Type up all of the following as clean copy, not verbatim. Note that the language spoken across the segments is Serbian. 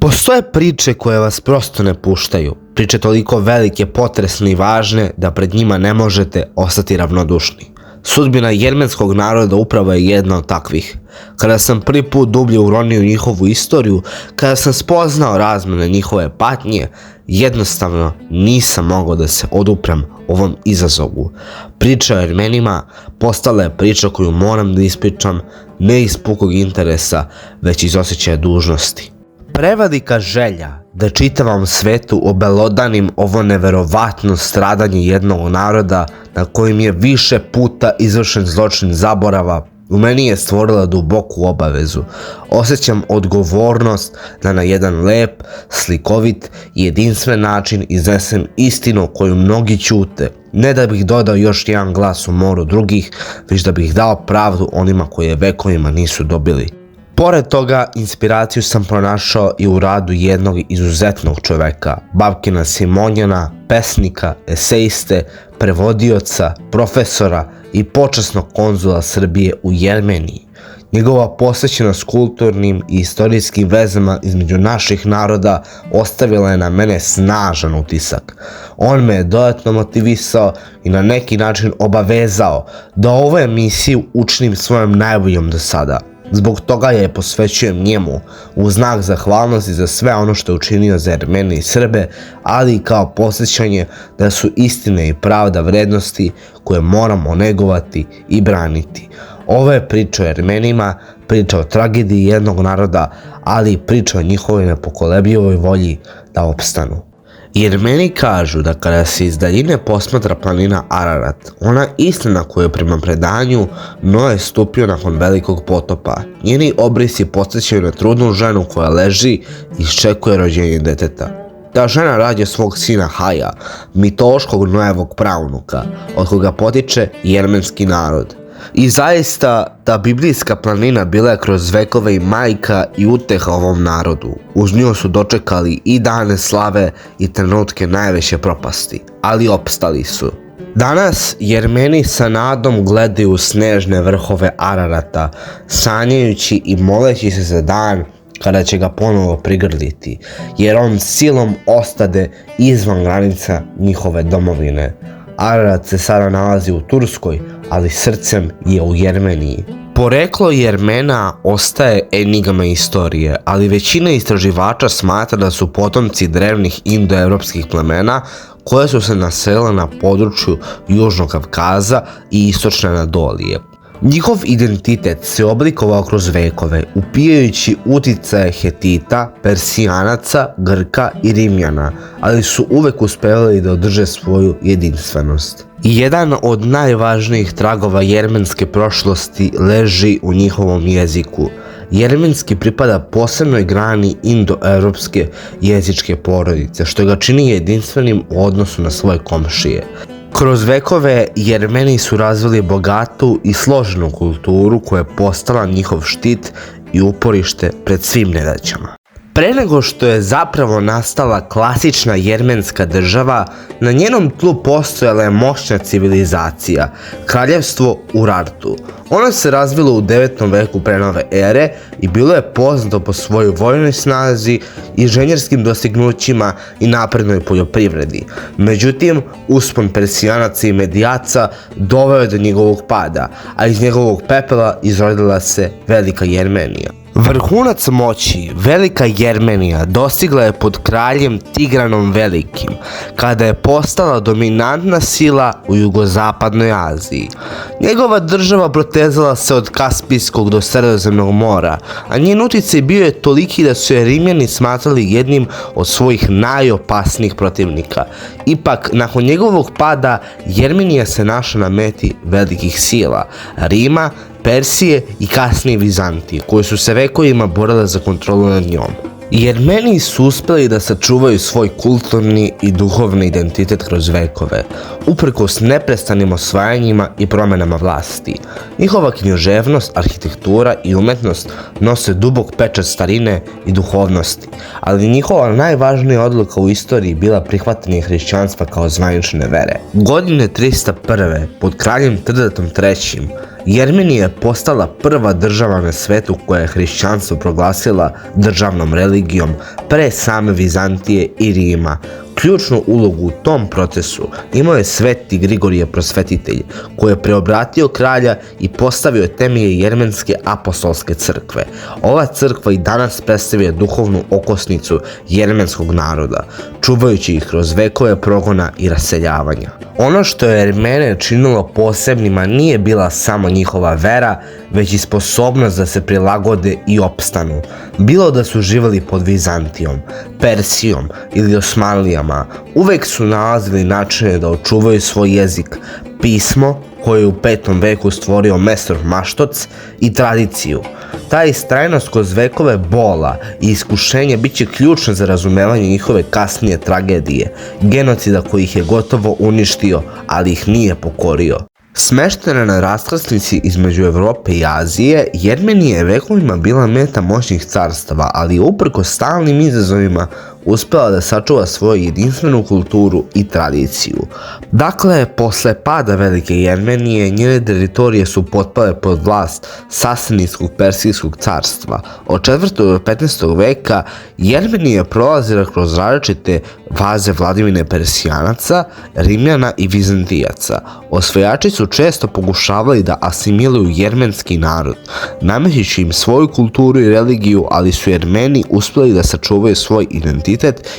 Postoje priče koje vas prosto ne puštaju. Priče toliko velike, potresne i važne da pred njima ne možete ostati ravnodušni. Sudbina jermenskog naroda upravo je jedna od takvih. Kada sam prvi put dublje uronio njihovu istoriju, kada sam spoznao razmjene njihove patnje, jednostavno nisam mogao da se oduprem ovom izazovu. Priča o Jermenima postala je priča koju moram da ispričam ne iz pukog interesa, već iz osjećaja dužnosti. Prevelika želja da čitavom svetu obelodanim ovo neverovatno stradanje jednog naroda na kojim je više puta izvršen zločin zaborava u meni je stvorila duboku obavezu. Osjećam odgovornost da na jedan lep, slikovit i jedinstven način iznesem istinu koju mnogi ćute, ne da bih dodao još jedan glas u moru drugih, već da bih dao pravdu onima koje vekovima nisu dobili. Pored toga, inspiraciju sam pronašao i u radu jednog izuzetnog čoveka, Bavkina Simonjana, pesnika, esejiste, prevodioca, profesora i počasnog konzula Srbije u Jermeniji. Njegova posvećenost kulturnim i istorijskim vezama između naših naroda ostavila je na mene snažan utisak. On me je dodatno motivisao i na neki način obavezao da ovu emisiju učinim svojom najboljom do sada. Zbog toga je posvećujem njemu u znak zahvalnosti za sve ono što je učinio za Jermene i Srbe, ali i kao posjećanje da su istine i pravda vrednosti koje moramo negovati i braniti. Ovo je priča o Jermenima, priča o tragediji jednog naroda, ali i priča o njihovoj nepokolebljivoj volji da opstanu. Jermeni kažu da kada se iz daljine posmatra planina Ararat, ona istina koju prema predanju Noe stupio nakon velikog potopa, njeni obrisi podsjećaju na trudnu ženu koja leži i iščekuje rođenje deteta. Ta žena rađa svog sina Haja, mitološkog Noevog pravnuka, od koga potiče jermenski narod. I zaista, ta biblijska planina bila je kroz vekove i majka i uteha ovom narodu. Uz nju su dočekali i dane slave i trenutke najveće propasti, ali opstali su. Danas Jermeni sa nadom gledaju u snežne vrhove Ararata, sanjajući i moleći se za dan kada će ga ponovo prigrliti, jer on silom ostade izvan granica njihove domovine. Ararat se sada nalazi u Turskoj, ali srcem je u Jermeniji. Poreklo Jermena ostaje enigma istorije, ali većina istraživača smatra da su potomci drevnih indoevropskih plemena koje su se naselile na području Južnog Kavkaza i Istočne Anadolije. Njihov identitet se oblikovao kroz vekove, upijajući uticaje Hetita, Persijanaca, Grka i Rimljana, ali su uvek uspevali da održe svoju jedinstvenost. Jedan od najvažnijih tragova jermenske prošlosti leži u njihovom jeziku. Jermenski pripada posebnoj grani indoevropske jezičke porodice, što ga čini jedinstvenim u odnosu na svoje komšije. Kroz vekove Jermeni su razvili bogatu i složenu kulturu koja je postala njihov štit i uporište pred svim nedaćama. Pre nego što je zapravo nastala klasična jermenska država, na njenom tlu postojala je moćna civilizacija, kraljevstvo Urartu. Ono se razvilo u 9. veku pre nove ere i bilo je poznato po svojoj vojnoj snazi, inženjerskim dostignućima i naprednoj poljoprivredi. Međutim, uspon Persijanaca i Medijaca doveo je do njegovog pada, a iz njegovog pepela izrodila se Velika Jermenija. Vrhunac moći Velika Jermenija dostigla je pod kraljem Tigranom Velikim, kada je postala dominantna sila u jugozapadnoj Aziji. Njegova država protezala se od Kaspijskog do Sredozemnog mora, a njen uticaj bio je toliki da su je Rimljani smatrali jednim od svojih najopasnijih protivnika. Ipak, nakon njegovog pada, Jermenija se našla na meti velikih sila, Rima, Persije i kasnije Vizantije, koje su se vekovima borile za kontrolu nad njom. Jermeni su uspeli da sačuvaju svoj kulturni i duhovni identitet kroz vekove, uprkos neprestanim osvajanjima i promenama vlasti. Njihova književnost, arhitektura i umetnost nose dubok pečat starine i duhovnosti, ali njihova najvažnija odluka u istoriji bila prihvatanje hrišćanstva kao zvanične vere. Godine 301. pod kraljem Trdatom III. Jermenija je postala prva država na svetu koja je hrišćanstvo proglasila državnom religijom pre same Vizantije i Rima. Ključnu ulogu u tom procesu imao je sveti Grigorije Prosvetitelj, koji je preobratio kralja i postavio temelje Jermenske apostolske crkve. Ova crkva i danas predstavlja duhovnu okosnicu jermenskog naroda, čuvajući ih kroz vekove progona i raseljavanja. Ono što je Jermene činilo posebnima nije bila samo njihova vera, već i sposobnost da se prilagode i opstanu. Bilo da su živjeli pod Vizantijom, Persijom ili Osmanlijama, uvek su nalazili načine da očuvaju svoj jezik, pismo koje je u 5. veku stvorio Mesor Maštoc i tradiciju. Ta istrajnost kroz vekove bola i iskušenja bit će ključna za razumevanje njihove kasnije tragedije, genocida koji ih je gotovo uništio, ali ih nije pokorio. Smeštena na raskrsnici između Evrope i Azije, Jermenija je vekovima bila meta moćnih carstava, ali je uprkos stalnim izazovima uspela da sačuva svoju jedinstvenu kulturu i tradiciju. Dakle, posle pada Velike Jermenije, njene teritorije su potpale pod vlast Sasanidskog Persijskog carstva. Od 4. do 15. veka Jermenija je prolazila kroz različite faze vladavine Persijanaca, Rimljana i Vizantijaca. Osvajači su često pokušavali da asimiluju jermenski narod, namećući im svoju kulturu i religiju, ali su Jermeni uspeli da sačuvaju svoj identitet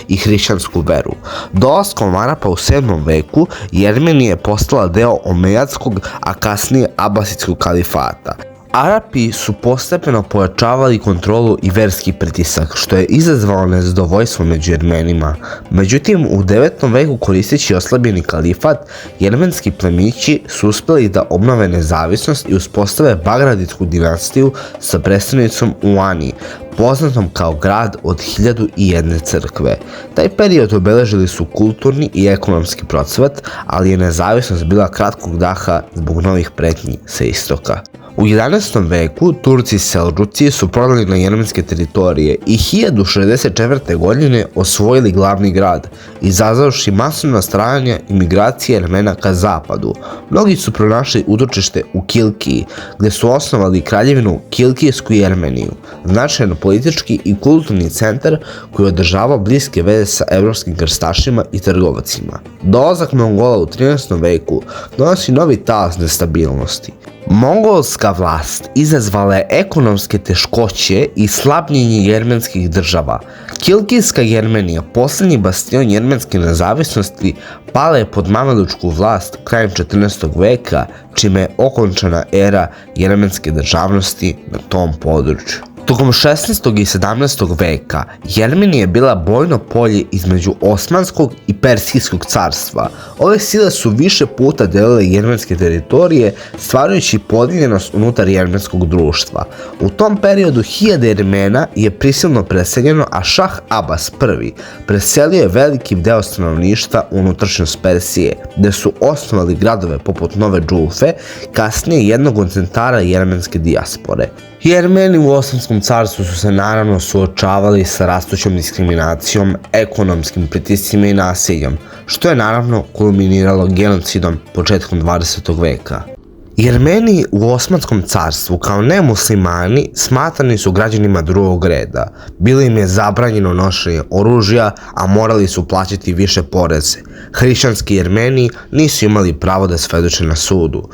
i hrišćansku veru. Dolaskom Arapa u 7. veku, Jermenija je postala deo Omejadskog, a kasnije Abasidskog kalifata. Arapi su postepeno pojačavali kontrolu i verski pritisak, što je izazvalo nezadovoljstvo među Jermenima. Međutim, u 9. veku, koristeći oslabljeni kalifat, jermenski plemići su uspjeli da obnove nezavisnost i uspostave Bagraditsku dinastiju sa predstavnicom u Ani, poznatom kao grad od 1001 crkve. Taj period obeležili su kulturni i ekonomski procvat, ali je nezavisnost bila kratkog daha zbog novih pretnji sa istoka. U 11. veku Turci Selđuci su prodali na jermenske teritorije i 1064. godine osvojili glavni grad, izazvavši masovna stradanja i migracije Jermena ka zapadu. Mnogi su pronašli utočište u Kilkiji, gdje su osnovali kraljevinu Kilkijsku Jermeniju, značajan politički i kulturni centar koji je održavao bliske veze sa evropskim krstašima i trgovacima. Dolazak Mongola u 13. veku donosi novi talas nestabilnosti. Mongolska vlast izazvala je ekonomske teškoće i slabljenje jermenskih država. Kilkijska Jermenija, posljednji bastion jermenske nezavisnosti, pala je pod mamelučku vlast krajem 14. veka, čime je okončana era jermenske državnosti na tom području. Tokom 16. i 17. veka Jermenija je bila bojno polje između Osmanskog i Persijskog carstva. Ove sile su više puta delile jermenske teritorije, stvarajući podijeljenost unutar jermenskog društva. U tom periodu 1000 Jermena je prisilno preseljeno, a Šah Abbas I preselio je veliki deo stanovništva u unutrašnjost Persije, gde su osnovali gradove poput Nove Džufe, kasnije jednog od centara jermenske dijaspore. Jermeni u Osmanskom carstvu su se naravno suočavali sa rastućom diskriminacijom, ekonomskim pritiscima i nasiljem, što je naravno kulminiralo genocidom početkom 20. veka. Jermeni u Osmanskom carstvu kao nemuslimani smatrani su građanima drugog reda. Bilo im je zabranjeno nošenje oružja, a morali su plaćati više poreze. Hrišćanski Jermeni nisu imali pravo da svedoče na sudu.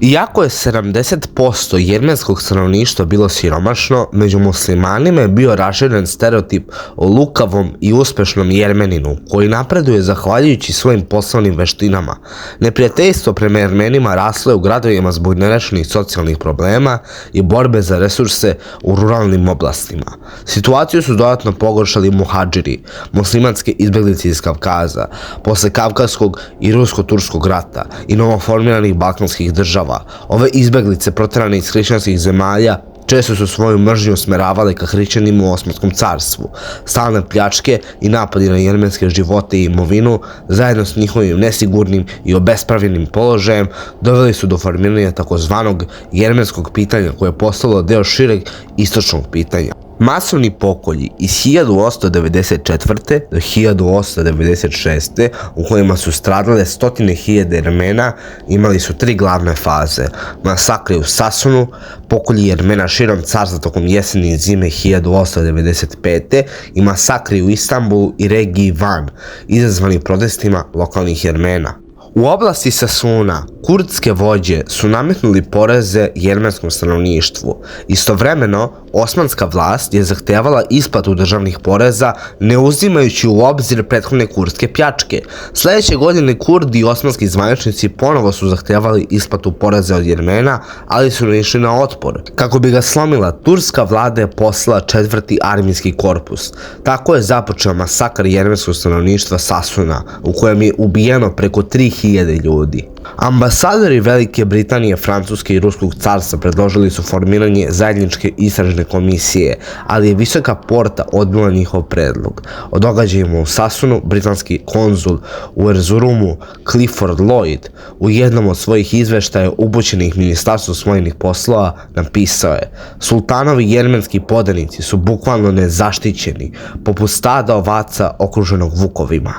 Iako je 70% jermenskog stanovništva bilo siromašno, među muslimanima je bio raširen stereotip o lukavom i uspešnom Jermeninu, koji napreduje zahvaljujući svojim poslovnim veštinama. Neprijateljstvo prema Jermenima raslo je u gradovima zbog nerešenih socijalnih problema i borbe za resurse u ruralnim oblastima. Situaciju su dodatno pogoršali muhadžiri, muslimanske izbeglice iz Kavkaza, posle Kavkazskog i Rusko-Turskog rata i novoformiranih balkanskih država. Ove izbeglice proterane iz hrišćanskih zemalja često su svoju mržnju usmeravali ka hrišćanima u Osmanskom carstvu. Stalne pljačke i napadi na jermenske živote i imovinu, zajedno s njihovim nesigurnim i obespravljenim položajem, doveli su do formiranja takozvanog jermenskog pitanja, koje je postalo deo šireg istočnog pitanja. Masovni pokolji iz 1894. do 1896. u kojima su stradale stotine hiljade Jermena imali su tri glavne faze: masakri u Sasunu, pokolji Jermena širom carstva tokom jeseni i zime 1895. i masakri u Istanbulu i regiji Van, izazvani protestima lokalnih Jermena. U oblasti Sasuna, kurdske vođe su nametnuli poreze jermenskom stanovništvu. Istovremeno, osmanska vlast je zahtevala isplatu državnih poreza ne uzimajući u obzir prethodne kurdske pljačke. Sledeće godine Kurdi i osmanski zvaničnici ponovo su zahtevali isplatu poreza od Jermena, ali su naišli na otpor. Kako bi ga slomila, turska vlada je poslala 4. armijski korpus. Tako je započeo masakr jermenskog stanovništva Sasuna, u kojem je ubijeno preko 3000 ljudi. Ambasadori Velike Britanije, Francuske i Ruskog carstva predložili su formiranje zajedničke istražne komisije, ali je Visoka porta odbila njihov predlog. O događajima u Sasunu britanski konzul u Erzurumu Clifford Lloyd u jednom od svojih izveštaja upućenih Ministarstvu spoljnih poslova napisao je: "Sultanovi jermenski podanici su bukvalno nezaštićeni, poput stada ovaca okruženog vukovima."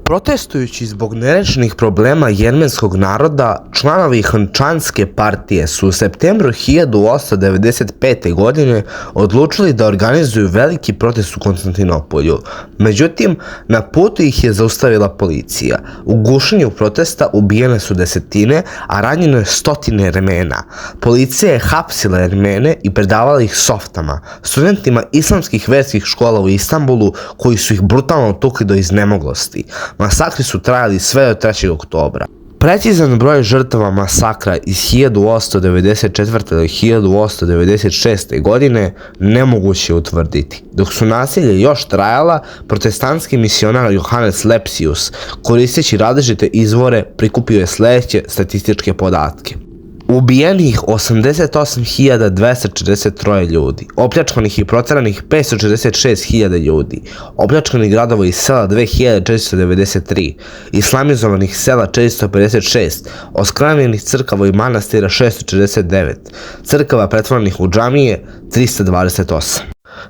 Protestujući zbog nerešenih problema jermenskog naroda, članovi Hnčanske partije su u septembru 1895. godine odlučili da organizuju veliki protest u Konstantinopolju. Međutim, na putu ih je zaustavila policija. U gušenju protesta ubijene su desetine, a ranjeno je stotine Jermena. Policija je hapsila Jermene i predavala ih softama, studentima islamskih verskih škola u Istanbulu, koji su ih brutalno tukli do iznemoglosti. Masakri su trajali sve do 3. oktobra. Precizan broj žrtava masakra iz 1894. do 1896. godine nemoguće je utvrditi. Dok su nasilje još trajala, protestantski misionar Johannes Lepsius, koristeći različite izvore, prikupio je sledeće statističke podatke. Ubijenih 88.243 ljudi, opljačkanih i proteranih 546.000 ljudi, opljačkanih gradova i sela 2.493, islamizovanih sela 456, oskrnavljenih crkava i manastira 649, crkava pretvorenih u džamije 328.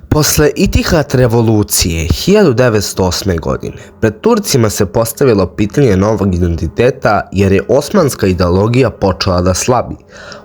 Posle Itihat revolucije 1908. godine, pred Turcima se postavilo pitanje novog identiteta jer je osmanska ideologija počela da slabi.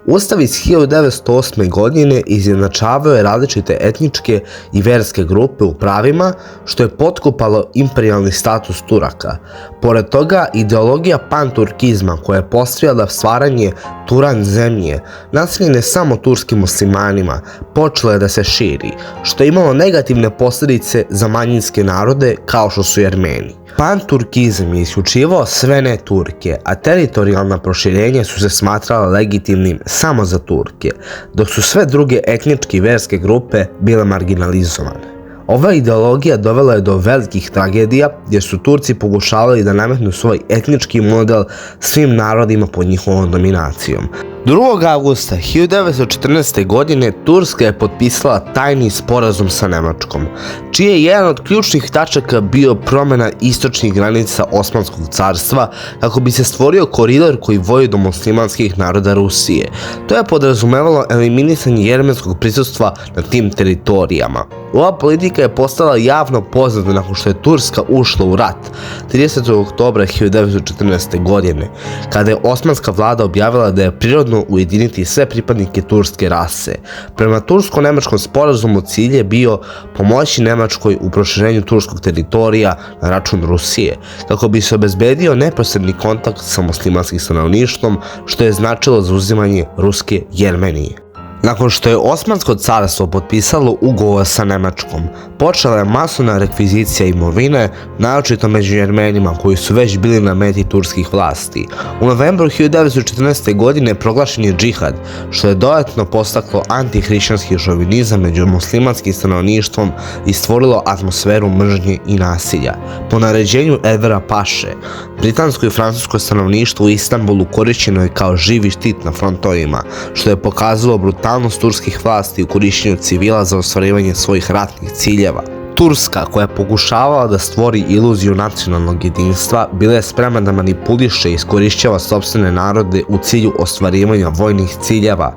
Ustav iz 1908. godine izjednačavao je različite etničke i verske grupe u pravima, što je potkopalo imperijalni status Turaka. Pored toga, ideologija panturkizma koja je postojala stvaranje Turan zemlje, naseljene samo turskim muslimanima, počela je da se širi, što je imalo negativne posljedice za manjinske narode kao što su Jermeni. Panturkizam je isključivao sve ne Turke, a teritorijalna proširenja su se smatrala legitimnim samo za Turke, dok su sve druge etničke i verske grupe bile marginalizovane. Ova ideologija dovela je do velikih tragedija jer su Turci pokušavali da nametnu svoj etnički model svim narodima pod njihovom dominacijom. 2. avgusta 1914. godine Turska je potpisala tajni sporazum sa Nemačkom, čiji je jedan od ključnih tačaka bio promjena istočnih granica Osmanskog carstva kako bi se stvorio koridor koji vodi do muslimanskih naroda Rusije. To je podrazumevalo eliminisanje jermenskog prisustva na tim teritorijama. Ova politika je postala javno poznata nakon što je Turska ušla u rat 30. oktobra 1914. godine, kada je osmanska vlada objavila da je prirodno ujediniti sve pripadnike turske rase. Prema tursko-nemačkom sporazumu cilj je bio pomoći Nemačkoj u proširenju turskog teritorija na račun Rusije, kako bi se obezbedio neposredni kontakt sa muslimanskim stanovništvom, što je značilo zauzimanje ruske Jermenije. Nakon što je Osmansko carstvo potpisalo ugovor sa Nemačkom, počela je masovna rekvizicija imovine, naročito među Jermenima koji su već bili na meti turskih vlasti. U novembru 1914. godine proglašen je džihad, što je dodatno podstaklo antihrišćanski šovinizam među muslimanskim stanovništvom i stvorilo atmosferu mržnje i nasilja. Po naređenju Envera Paše, britansko i francusko stanovništvo u Istanbulu korišćeno je kao živi štit na frontovima, što je pokazalo brutalnost turskih vlasti u korišćenju civila za ostvarivanje svojih ratnih ciljeva. Turska, koja je pokušavala da stvori iluziju nacionalnog jedinstva, bila je spremna da manipuliše i iskorišćava sopstvene narode u cilju ostvarivanja vojnih ciljeva.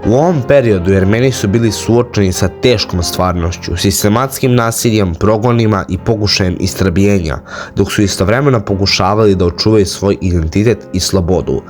U ovom periodu Jermeni su bili suočeni sa teškom stvarnošću, sistematskim nasiljem, progonima i pokušajem istrebljenja, dok su istovremeno pokušavali da očuvaju svoj identitet i slobodu.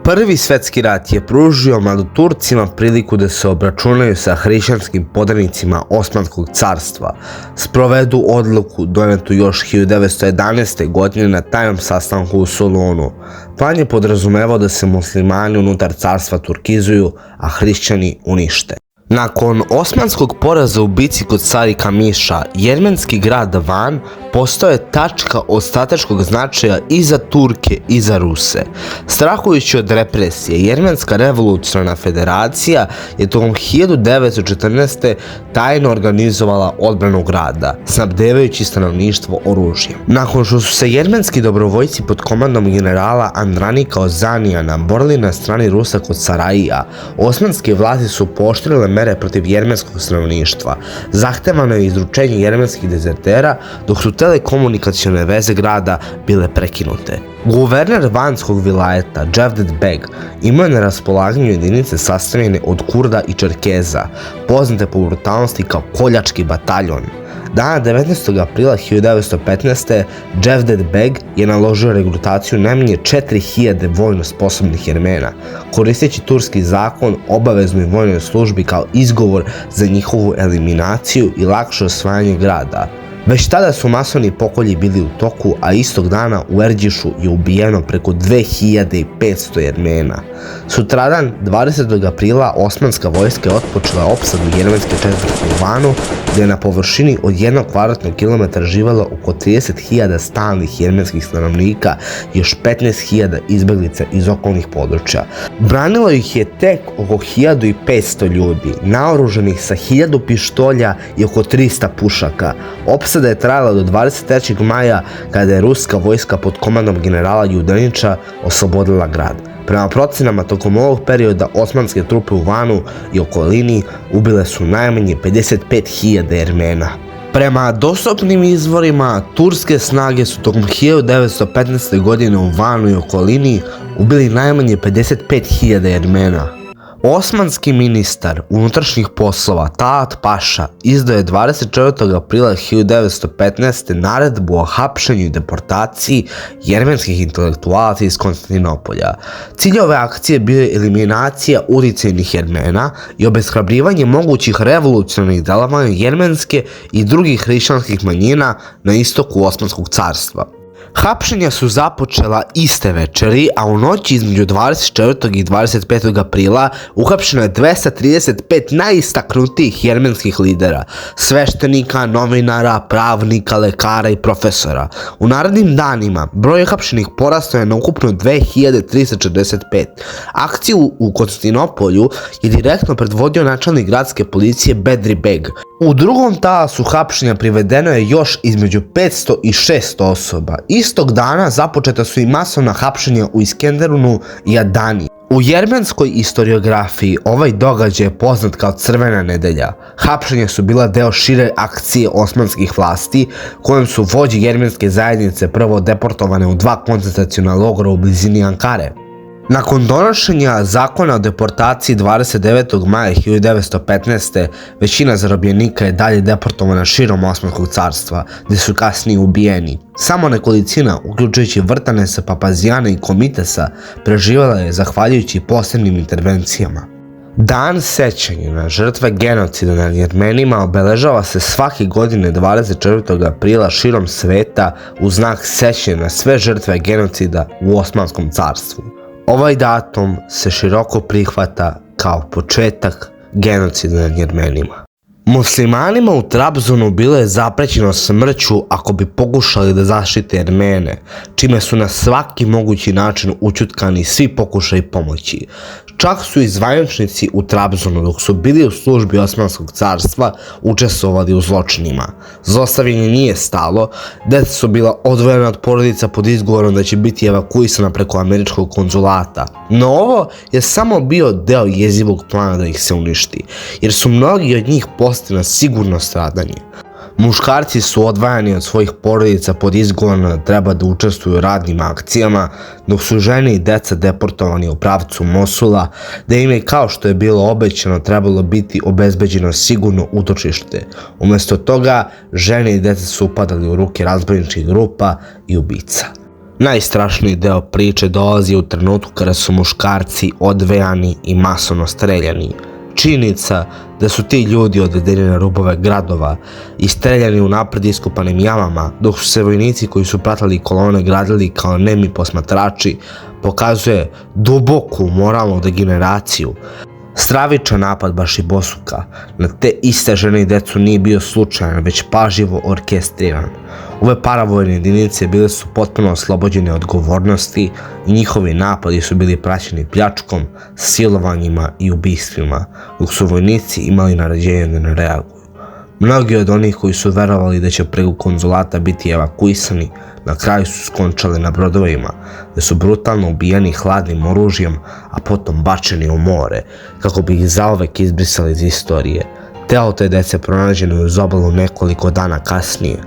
Prvi svetski rat je pružio Mladoturcima priliku da se obračunaju sa hrišćanskim podanicima Osmanskog carstva. Sprovedu odluku donetu još 1911. godine na tajnom sastanku u Solunu. Plan je podrazumevao da se muslimani unutar carstva turkizuju, a hrišćani unište. Nakon osmanskog poraza u bici kod Sari Kamiša, jermenski grad Van postao je tačka od strateškog značaja i za Turke i za Ruse. Strahujući od represije, Jermenska revolucionarna federacija je tokom 1914. tajno organizovala odbranu grada, snabdevajući stanovništvo oružjem. Nakon što su se jermenski dobrovoljci pod komandom generala Andranika Ozanijana borili na strani Rusa kod Sarajija, osmanske vlasti su pooštrile mere protiv jermenskog stanovništva. Zahtevano je izručenje jermenskih dezertera, dok su telekomunikacione veze grada bile prekinute. Guverner vanjskog vilajeta Cevdet Beg imao je na raspolaganju jedinice sastavljene od Kurda i Čerkeza, poznate po brutalnosti kao koljački bataljon. Dana 19. aprila 1915. Cevdet Beg je naložio regrutaciju najmanje 4000 vojno sposobnih Jermena, koristeći turski zakon o obaveznoj vojnoj službi kao izgovor za njihovu eliminaciju i lakše osvajanje grada. Već tada su masovni pokolji bili u toku, a istog dana u Erđišu je ubijeno preko 2500 Jermena. Sutradan, 20. aprila, osmanska vojska je otpočela opsadu jermenske četvrti u Vanu, gdje je na površini od 1 kvadratnog kilometra živjelo oko 30.000 stalnih jermenskih stanovnika i još 15.000 izbjeglica iz okolnih područja. Branilo ih je tek oko 1500 ljudi, naoruženih sa 1000 pištolja i oko 300 pušaka. Opsada je trajala do 23. maja, kada je ruska vojska pod komandom generala Judanića oslobodila grad. Prema procenama, tokom ovog perioda osmanske trupe u Vanu i okolini ubile su najmanje 55.000 Jermena. Prema dostupnim izvorima, turske snage su tokom 1915. godine u Vanu i okolini ubili najmanje 55.000 Jermena. Osmanski ministar unutrašnjih poslova Talat Paša izdao je 24. aprila 1915. naredbu o hapšenju i deportaciji jermenskih intelektualaca iz Konstantinopolja. Cilj ove akcije bio je eliminacija uticajnih Jermena i obeshrabrivanje mogućih revolucionarnih delovanja jermenske i drugih hrišćanskih manjina na istoku Osmanskog carstva. Hapšenja su započela iste večeri, a u noći između 24. i 25. aprila uhapšeno je 235 najistaknutijih jermenskih lidera, sveštenika, novinara, pravnika, lekara i profesora. U narednim danima broj hapšenih porastao je na ukupno 2345. Akciju u Konstantinopolju je direktno predvodio načelnik gradske policije Bedri Beg. U drugom talasu hapšenja privedeno je još između 500 i 600 osoba. Istog dana započeta su i masovna hapšenja u Iskenderunu i Adani. U jermenskoj istoriografiji ovaj događaj je poznat kao Crvena nedelja. Hapšenja su bila deo šire akcije osmanskih vlasti, kojom su vođe jermenske zajednice prvo deportovane u 2 koncentraciona logora u blizini Ankare. Nakon donošenja zakona o deportaciji 29. maja 1915. većina zarobljenika je dalje deportovana širom Osmanskog carstva, gdje su kasnije ubijeni. Samo nekolicina, uključujući Vrtanesa, Papazijana i Komitesa, preživjela je zahvaljujući posebnim intervencijama. Dan sećanja na žrtve genocida nad Jermenima obeležava se svake godine 24. aprila širom sveta u znak sećanja na sve žrtve genocida u Osmanskom carstvu. Ovaj datum se široko prihvata kao početak genocida nad Jermenima. Muslimanima u Trabzonu bilo je zaprećeno smrću ako bi pokušali da zaštite Jermene, čime su na svaki mogući način ućutkani svi pokušaji pomoći. Čak su i zvaničnici u Trabzonu, dok su bili u službi Osmanskog carstva, učestvovali u zločinima. Zlostavljanje nije stalo, deca su bila odvojena od porodica pod izgovorom da će biti evakuisana preko američkog konzulata. No ovo je samo bio deo jezivog plana da ih se uništi, jer su mnogi od njih poslali na sigurno stradanje. Muškarci su odvajani od svojih porodica pod izgovorom da treba da učestvuju u radnim akcijama, dok su žene i deca deportovani u pravcu Mosula, da im je, kao što je bilo obećano, trebalo biti obezbeđeno sigurno utočište. Umjesto toga, žene i deca su upadali u ruke razbojničkih grupa i ubica. Najstrašniji deo priče dolazi u trenutku kada su muškarci odvejani i masovno streljani. Činjenica da su ti ljudi odvedeni na rubove gradova i streljani u napred iskopanim jamama, dok su se vojnici koji su pratili kolone gradili kao nemi posmatrači, pokazuje duboku moralnu degeneraciju. Stravičan napad Bašibosuka na te iste žene i decu nije bio slučajan, već pažljivo orkestriran. Ove paravojne jedinice bile su potpuno oslobođene odgovornosti i njihovi napadi su bili praćeni pljačkom, silovanjima i ubistvima, dok su vojnici imali naređenje da ne reaguju. Mnogi od onih koji su verovali da će preko konzulata biti evakuisani, na kraju su skončali na brodovima, gde su brutalno ubijeni hladnim oružjem, a potom bačeni u more, kako bi ih zauvek izbrisali iz istorije. Telo te dece pronađeno je uz obalu nekoliko dana kasnije.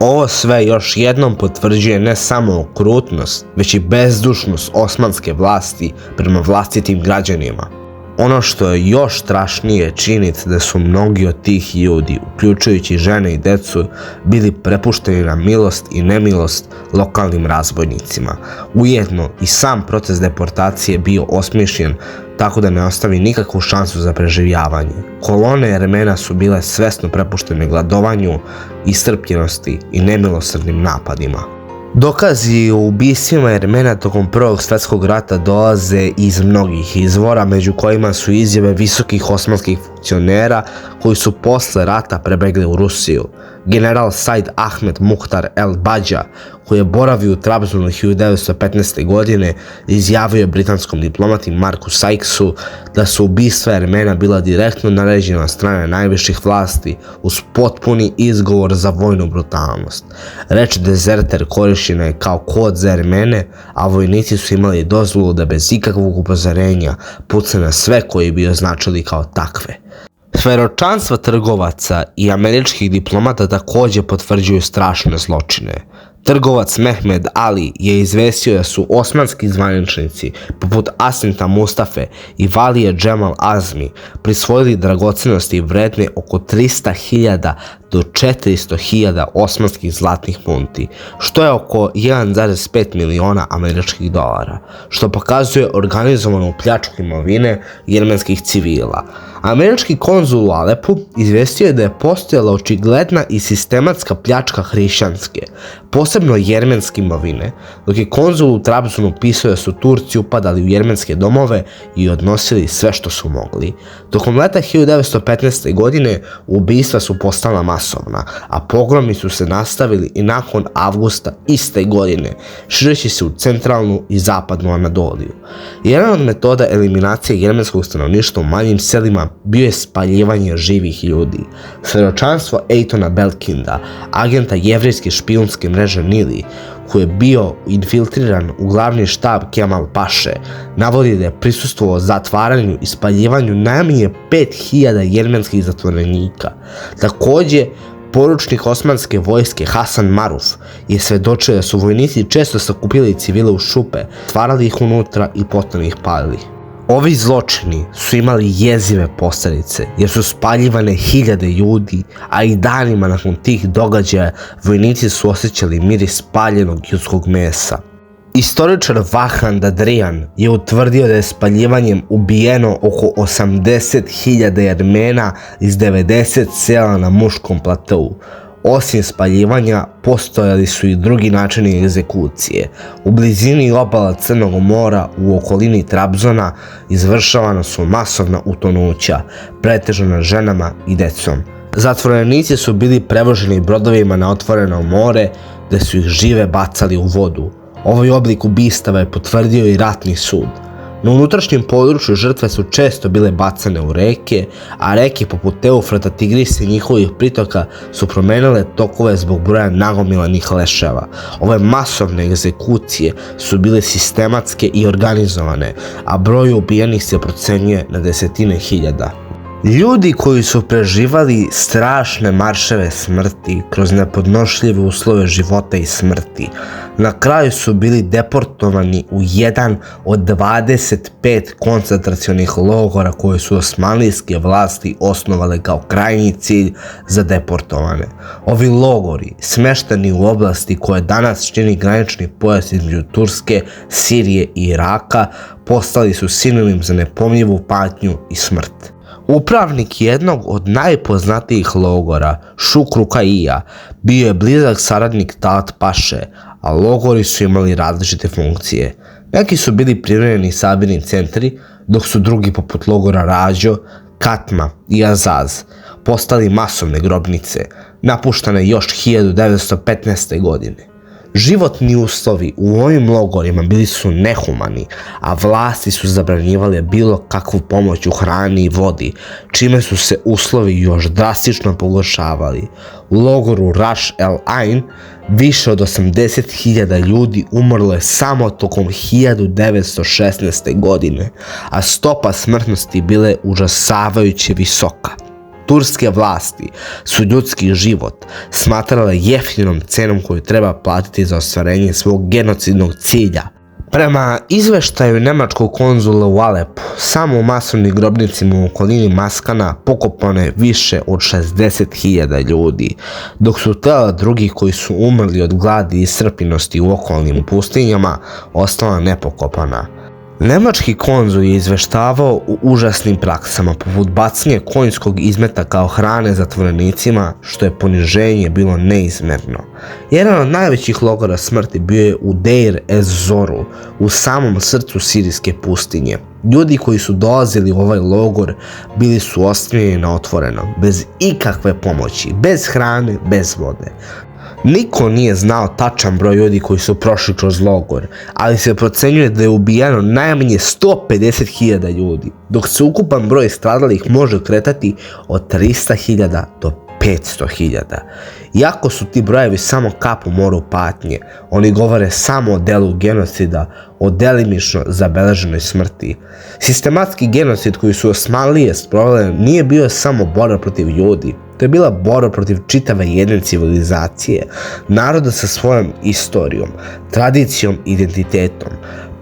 Ovo sve još jednom potvrđuje ne samo okrutnost, već i bezdušnost osmanske vlasti prema vlastitim građanima. Ono što je još strašnije je činjenica da su mnogi od tih ljudi, uključujući žene i decu, bili prepušteni na milost i nemilost lokalnim razbojnicima. Ujedno i sam proces deportacije bio osmišljen tako da ne ostavi nikakvu šansu za preživljavanje. Kolone Jermena su bile svesno prepuštene gladovanju, iscrpljenosti i nemilosrdnim napadima. Dokazi o ubistvima Jermena tokom Prvog svjetskog rata dolaze iz mnogih izvora, među kojima su izjave visokih osmanskih funkcionera koji su posle rata prebegli u Rusiju. General Said Ahmed Muhtar El Badja, koji je boravio u Trabzonu 1915. godine, izjavio je britanskom diplomati Marku Sykesu da su ubistva Jermena bila direktno naređena od strane najviših vlasti uz potpuni izgovor za vojnu brutalnost. Reč dezerter korišćena je kao kod za Jermene, a vojnici su imali dozvolu da bez ikakvog upozorenja pucaju na sve koji bi označili kao takve. Svedočanstva trgovaca i američkih diplomata također potvrđuju strašne zločine. Trgovac Mehmed Ali je izvestio da su osmanski zvaničnici poput Asinta Mustafe i Valije Džemal Azmi prisvojili dragocenosti vredne oko 300.000 do 400.000 osmanskih zlatnih funti, što je oko 1,5 miliona američkih dolara, što pokazuje organizovanu pljačku imovine jermenskih civila. Američki konzul u Alepu izvestio je da je postojala očigledna i sistematska pljačka hrišćanske, posebno jermenske imovine, dok je konzul u Trabzonu pisao da su Turci upadali u jermenske domove i odnosili sve što su mogli. Tokom leta 1915. godine ubistva su postala masovna, a pogromi su se nastavili i nakon avgusta iste godine, šireći se u centralnu i zapadnu Anadoliju. Jedna od metoda eliminacije jermenskog stanovništva u manjim selima bio je spaljivanje živih ljudi. Svedočanstvo Ejtona Belkinda, agenta jevrejske špijunske mreže Nili, koji je bio infiltriran u glavni štab Kemal Paše, navodi da je prisustvovao zatvaranju i spaljivanju najmanje 5000 jermenskih zatvorenika. Također, poručnik osmanske vojske Hasan Maruf je svedočio da su vojnici često sakupili civile u šupe, stvarali ih unutra i potom ih palili. Ovi zločini su imali jezive posljedice jer su spaljivane hiljade ljudi, a i danima nakon tih događaja vojnici su osjećali miris spaljenog ljudskog mesa. Istoričar Vahan Dadrian je utvrdio da je spaljivanjem ubijeno oko 80.000 Jermena iz 90 sela na Muškom platou. Osim spaljivanja, postojali su i drugi načini egzekucije. U blizini obala Crnog mora u okolini Trabzona izvršavana su masovna utonuća, pretežno nad ženama i decom. Zatvorenici su bili prevoženi brodovima na otvoreno more, gde su ih žive bacali u vodu. Ovaj oblik ubistava je potvrdio i ratni sud. Na unutrašnjem području žrtve su često bile bacane u reke, a reke poput Eufrata, Tigrisa i njihovih pritoka su promenile tokove zbog broja nagomilanih leševa. Ove masovne egzekucije su bile sistematske i organizovane, a broj ubijenih se procenjuje na desetine hiljada. Ljudi koji su preživali strašne marševe smrti kroz nepodnošljive uslove života i smrti, na kraju su bili deportovani u jedan od 25 koncentracionih logora koje su osmanlijske vlasti osnovale kao krajnji cilj za deportovane. Ovi logori, smešteni u oblasti koje danas čini granični pojas između Turske, Sirije i Iraka, postali su sinonim za nepomljivu patnju i smrt. Upravnik jednog od najpoznatijih logora, Šukru Kaija, bio je blizak saradnik Talat Paše, a logori su imali različite funkcije. Neki su bili privremeni sabirni centri, dok su drugi poput logora Rađo, Katma i Azaz postali masovne grobnice, napuštane još 1915. godine. Životni uslovi u ovim logorima bili su nehumani, a vlasti su zabranjivale bilo kakvu pomoć u hrani i vodi, čime su se uslovi još drastično pogoršavali. U logoru Raš el Ain više od 80.000 ljudi umrlo je samo tokom 1916. godine, a stopa smrtnosti bila je užasavajuće visoka. Turske vlasti su ljudski život smatrale jeftinom cenom koju treba platiti za ostvarenje svog genocidnog cilja. Prema izveštaju nemačkog konzula u Alepu, samo u masovnim grobnicima u okolini Maskana pokopano je više od 60.000 ljudi, dok su tela drugih koji su umrli od gladi i iscrpljenosti u okolnim pustinjama ostala nepokopana. Nemački konzul je izveštavao u užasnim praksama, poput bacanja konjskog izmeta kao hrane zatvorenicima, što je poniženje bilo neizmerno. Jedan od najvećih logora smrti bio je u Deir ez-Zoru, u samom srcu sirijske pustinje. Ljudi koji su dolazili u ovaj logor bili su ostavljeni na otvorenom, bez ikakve pomoći, bez hrane, bez vode. Niko nije znao tačan broj ljudi koji su prošli kroz logor, ali se procenjuje da je ubijeno najmanje 150.000 ljudi, dok se ukupan broj stradalih može kretati od 300.000 do 500.000. Iako su ti brojevi samo kap u moru patnje, oni govore samo o delu genocida, o delimično zabeleženoj smrti. Sistematski genocid koji su Osmanlije sprovele nije bio samo borba protiv ljudi, to je bila borba protiv čitave jedne civilizacije, naroda sa svojom istorijom, tradicijom i identitetom.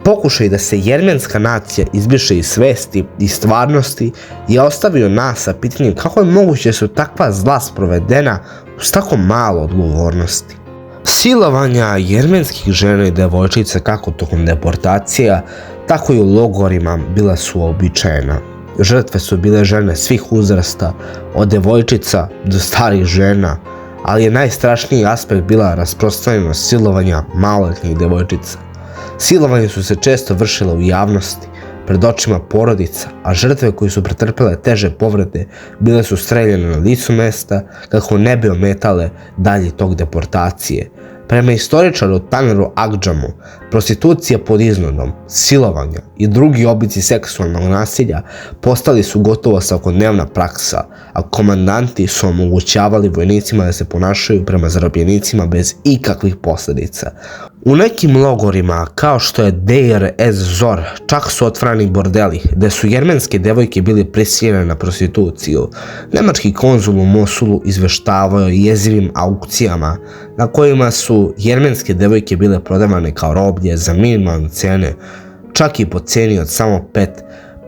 Pokušaj da se jermenska nacija izbriše iz svesti i stvarnosti je ostavio nas sa pitanjem kako je moguće da su takva zla sprovedena uz tako malo odgovornosti. Silovanja jermenskih žena i devojčica kako tokom deportacija, tako i u logorima bila su uobičajena. Žrtve su bile žene svih uzrasta, od devojčica do starih žena, ali je najstrašniji aspekt bila rasprostranjenost silovanja maloletnih devojčica. Silovanje su se često vršile u javnosti, pred očima porodica, a žrtve koje su pretrpele teže povrede bile su streljane na licu mesta kako ne bi ometale dalje tok deportacije. Prema istoričaru Taneru Akđamu, prostitucija pod iznudom, silovanja i drugi oblici seksualnog nasilja postali su gotovo svakodnevna praksa, a komandanti su omogućavali vojnicima da se ponašaju prema zarobljenicima bez ikakvih posljedica. U nekim logorima, kao što je Deir ez-Zor, čak su otvarani bordeli, gde su jermenske devojke bili prisiljene na prostituciju. Nemački konzul u Mosulu izveštavao o jezivim aukcijama, na kojima su jermenske devojke bile prodavane kao roblje za minimalne cene, čak i po ceni od samo 5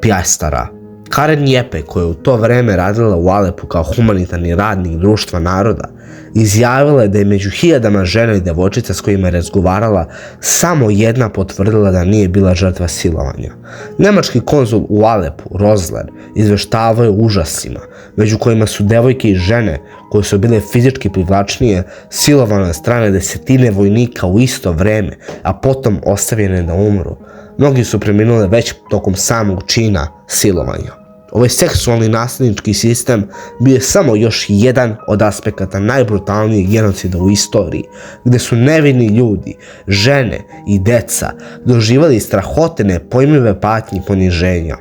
pjastara. Karen Jepe, koja je u to vreme radila u Alepu kao humanitarni radnik Društva naroda, izjavila je da je među hiljadama žena i devojčica s kojima je razgovarala samo jedna potvrdila da nije bila žrtva silovanja. Nemački konzul u Alepu, Rozler, izveštavao je o užasima, među kojima su devojke i žene koje su bile fizički privlačnije silovane od strane desetine vojnika u isto vreme, a potom ostavljene da umru. Mnogi su preminule već tokom samog čina silovanja. Ovaj seksualni nasilnički sistem bio je samo još jedan od aspekata najbrutalnijeg genocida u istoriji, gde su nevini ljudi, žene i deca doživali strahote nepojmljive patnje i poniženja.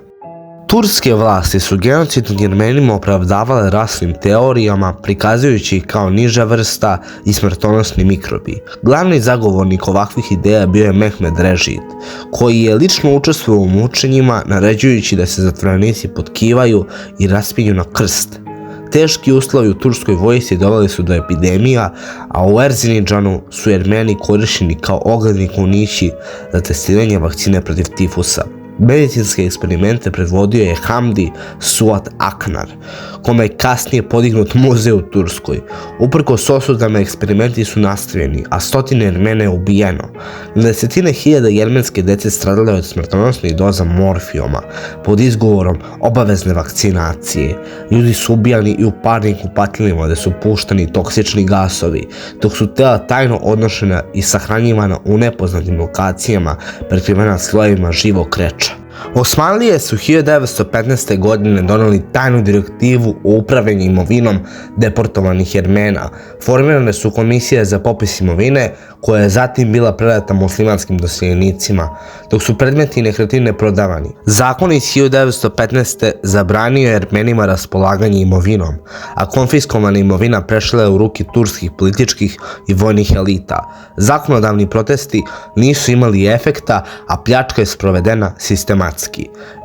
Turske vlasti su genocid nad Jermenima opravdavale rasnim teorijama, prikazujući ih kao niža vrsta i smrtonosni mikrobi. Glavni zagovornik ovakvih ideja bio je Mehmed Režid, koji je lično učestvovao u mučenjima, naređujući da se zatvorenici potkivaju i raspinju na krst. Teški uslovi u turskoj vojsci doveli su do epidemija, a u Erzinidžanu su Jermeni korišćeni kao ogledni kunići za testiranje vakcine protiv tifusa. Medicinske eksperimente predvodio je Hamdi Suat Aknar, kome je kasnije podignut muzej u Turskoj. Uprkos osudama eksperimenti su nastavljeni, a stotine Jermena je ubijeno. Na desetine hiljada jermenske dece stradale od smrtonosnih doza morfijuma pod izgovorom obavezne vakcinacije. Ljudi su ubijani i u parnim kupatilima gde su puštani toksični gasovi, dok su tela tajno odnošena i sahranjivana u nepoznatim lokacijama prekrivena slojevima živog kreča. Osmanlije su 1915. godine doneli tajnu direktivu o upravljanju imovinom deportovanih Jermena. Formirane su komisije za popis imovine, koja je zatim bila predata muslimanskim doseljenicima, dok su predmeti i nekretnine prodavani. Zakon iz 1915. zabranio Jermenima raspolaganje imovinom, a konfiskovana imovina prešla je u ruke turskih političkih i vojnih elita. Zakonodavni protesti nisu imali efekta, a pljačka je sprovedena sistematski.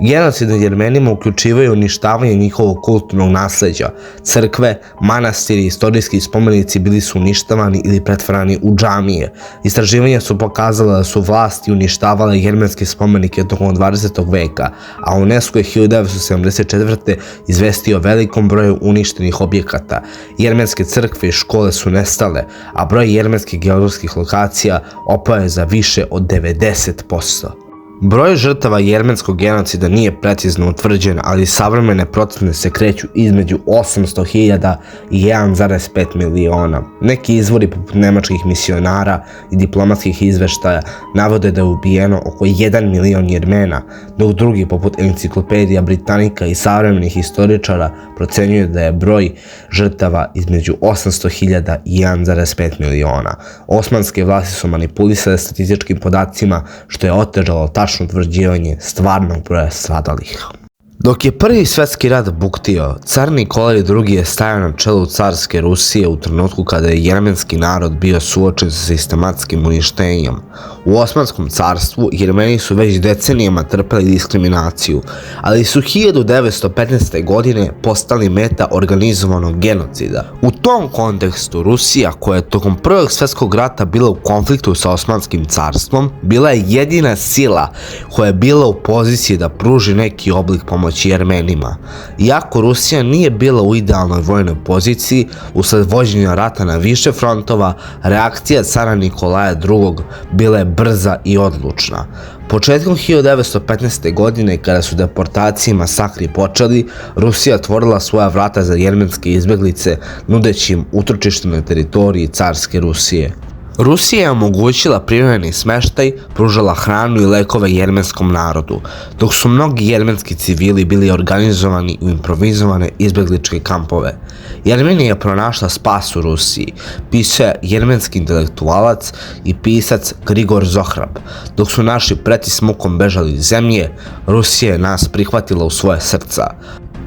Genocid nad Jermenima uključivaju uništavanje njihovog kulturnog nasleđa. Crkve, manastiri i istorijski spomenici bili su uništavani ili pretvarani u džamije. Istraživanja su pokazala da su vlasti uništavale jermenske spomenike tokom 20. veka, a UNESCO je 1974. izvestio o velikom broju uništenih objekata. Jermenske crkve i škole su nestale, a broj jermenskih geografskih lokacija opao je za više od 90%. Broj žrtava jermenskog genocida nije precizno utvrđen, ali savremene procene se kreću između 800.000 i 1,5 miliona. Neki izvori poput nemačkih misionara i diplomatskih izveštaja navode da je ubijeno oko 1 milion Jermena, dok drugi poput enciklopedija Britanika i savremenih historičara procenjuju da je broj žrtava između 800.000 i 1,5 miliona. Osmanske vlasti su manipulisale statističkim podacima, što je otežalo tačno utvrđivanje stvarnog broja stradalih. Dok je Prvi svjetski rat buktio, car Nikolaj II je stajao na čelu carske Rusije u trenutku kada je jermenski narod bio suočen sa sistematskim uništenjem. U Osmanskom carstvu Jermeni su već decenijama trpeli diskriminaciju, ali su 1915. godine postali meta organizovanog genocida. U tom kontekstu Rusija, koja je tokom Prvog svjetskog rata bila u konfliktu sa Osmanskim carstvom, bila je jedina sila koja je bila u poziciji da pruži neki oblik pomoći Jermenima. Iako Rusija nije bila u idealnoj vojnoj poziciji, usled vođenja rata na više frontova, reakcija cara Nikolaja II bila je brza i odlučna. Početkom 1915. godine, kada su deportacije i masakri počeli, Rusija otvorila svoja vrata za jermenske izbeglice, nudeći im utočište na teritoriji carske Rusije. Rusija je omogućila privremeni smeštaj, pružala hranu i lekove jermenskom narodu, dok su mnogi jermenski civili bili organizovani u improvizovane izbegličke kampove. Jermenija je pronašla spas u Rusiji, pisao je jermenski intelektualac i pisac Grigor Zohrab. Dok su naši preti s mukom bežali iz zemlje, Rusija je nas prihvatila u svoje srca.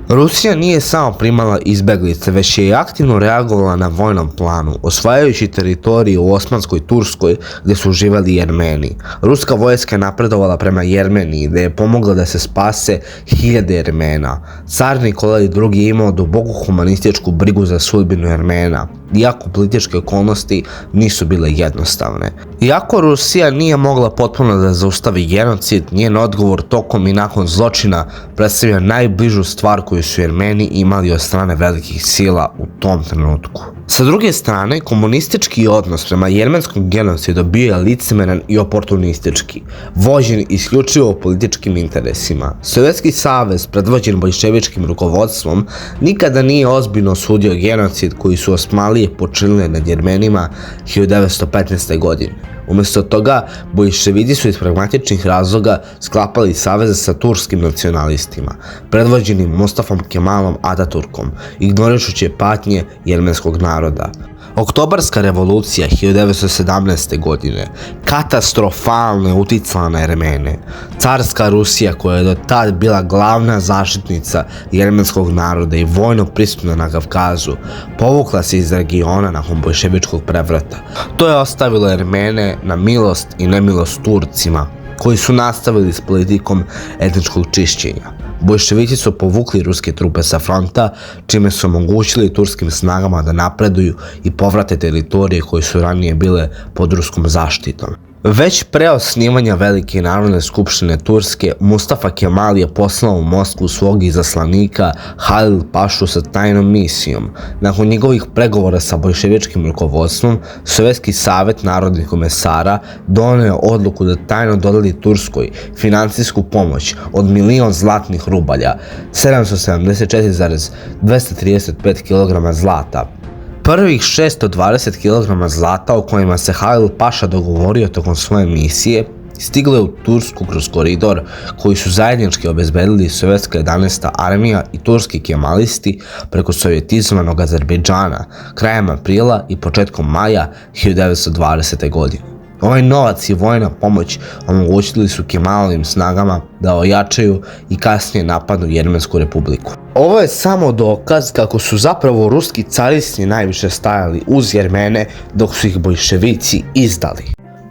Rusija nije samo primala izbeglice, već je i aktivno reagovala na vojnom planu, osvajajući teritorije u Osmanskoj Turskoj gdje su živeli Jermeni. Ruska vojska je napredovala prema Jermeniji, gdje je pomogla da se spase hiljade Jermena. Car Nikolaj II je imao duboku humanističku brigu za sudbinu Jermena, iako političke okolnosti nisu bile jednostavne. Iako Rusija nije mogla potpuno da zaustavi genocid, njen odgovor tokom i nakon zločina predstavlja najbližu stvar koju su Jermeni imali od strane velikih sila u tom trenutku. Sa druge strane, komunistički odnos prema jermenskom genocidu bio je licemeran i oportunistički, vođen isključivo političkim interesima. Sovjetski savez, predvođen boljševičkim rukovodstvom, nikada nije ozbiljno osudio genocid koji su Osmanlije počinile nad Jermenima 1915. godine. Umjesto toga, boljševici su iz pragmatičnih razloga sklapali saveze sa turskim nacionalistima, predvođenim Mustafom Kemalom Ataturkom, ignorišući patnje jermenskog naroda. Oktobarska revolucija 1917. godine katastrofalno je uticala na Jermene. Carska Rusija, koja je do tad bila glavna zaštitnica jermenskog naroda i vojno prisutna na Kavkazu, povukla se iz regiona nakon boljševičkog prevrata. To je ostavilo Jermene na milost i nemilost Turcima, koji su nastavili s politikom etničkog čišćenja. Boljševici su povukli ruske trupe sa fronta, čime su omogućili turskim snagama da napreduju i povrate teritorije koje su ranije bile pod ruskom zaštitom. Već pre osnivanja Velike narodne skupštine Turske, Mustafa Kemal je poslao u Moskvu svog izaslanika Halil Pašu sa tajnom misijom. Nakon njegovih pregovora sa boljševičkim rukovodstvom, Sovjetski savet narodnih komesara doneo odluku da tajno dodeli Turskoj financijsku pomoć od 1.000.000 zlatnih rubalja, 774,235 kg zlata. Prvih 620 kg zlata o kojima se Halil Paša dogovorio tokom svoje misije stiglo je u Tursku kroz koridor koji su zajednički obezbedili Sovjetska 11. armija i turski kemalisti preko sovjetizovanog Azerbejdžana krajem aprila i početkom maja 1920. godine. Ovaj novac i vojna pomoć omogućili su Kemalovim snagama da ojačaju i kasnije napadnu Jermensku republiku. Ovo je samo dokaz kako su zapravo ruski caristi najviše stajali uz Jermene dok su ih boljševici izdali.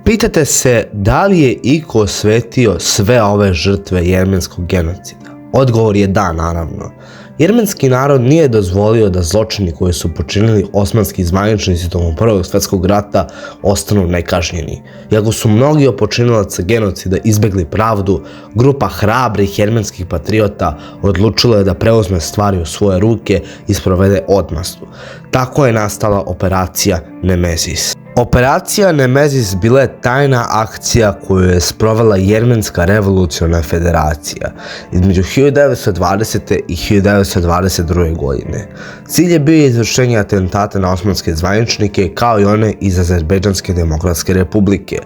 Pitate se da li je iko osvetio sve ove žrtve jermenskog genocida? Odgovor je da, naravno. Jermenski narod nije dozvolio da zločini koje su počinili osmanski zvaničnici tokom Prvog svjetskog rata ostanu nekažnjeni. Iako su mnogi od počinilaca genocida izbjegli pravdu, grupa hrabrih jermenskih patriota odlučila je da preuzme stvari u svoje ruke i sprovede odmastu. Tako je nastala operacija Nemezis. Operacija Nemezis bila je tajna akcija koju je sprovela Jermenska revolucionarna federacija između 1920. i 1922. godine. Cilj je bio izvršenje atentata na osmanske zvaničnike kao i one iz Azerbejdžanske demokratske republike,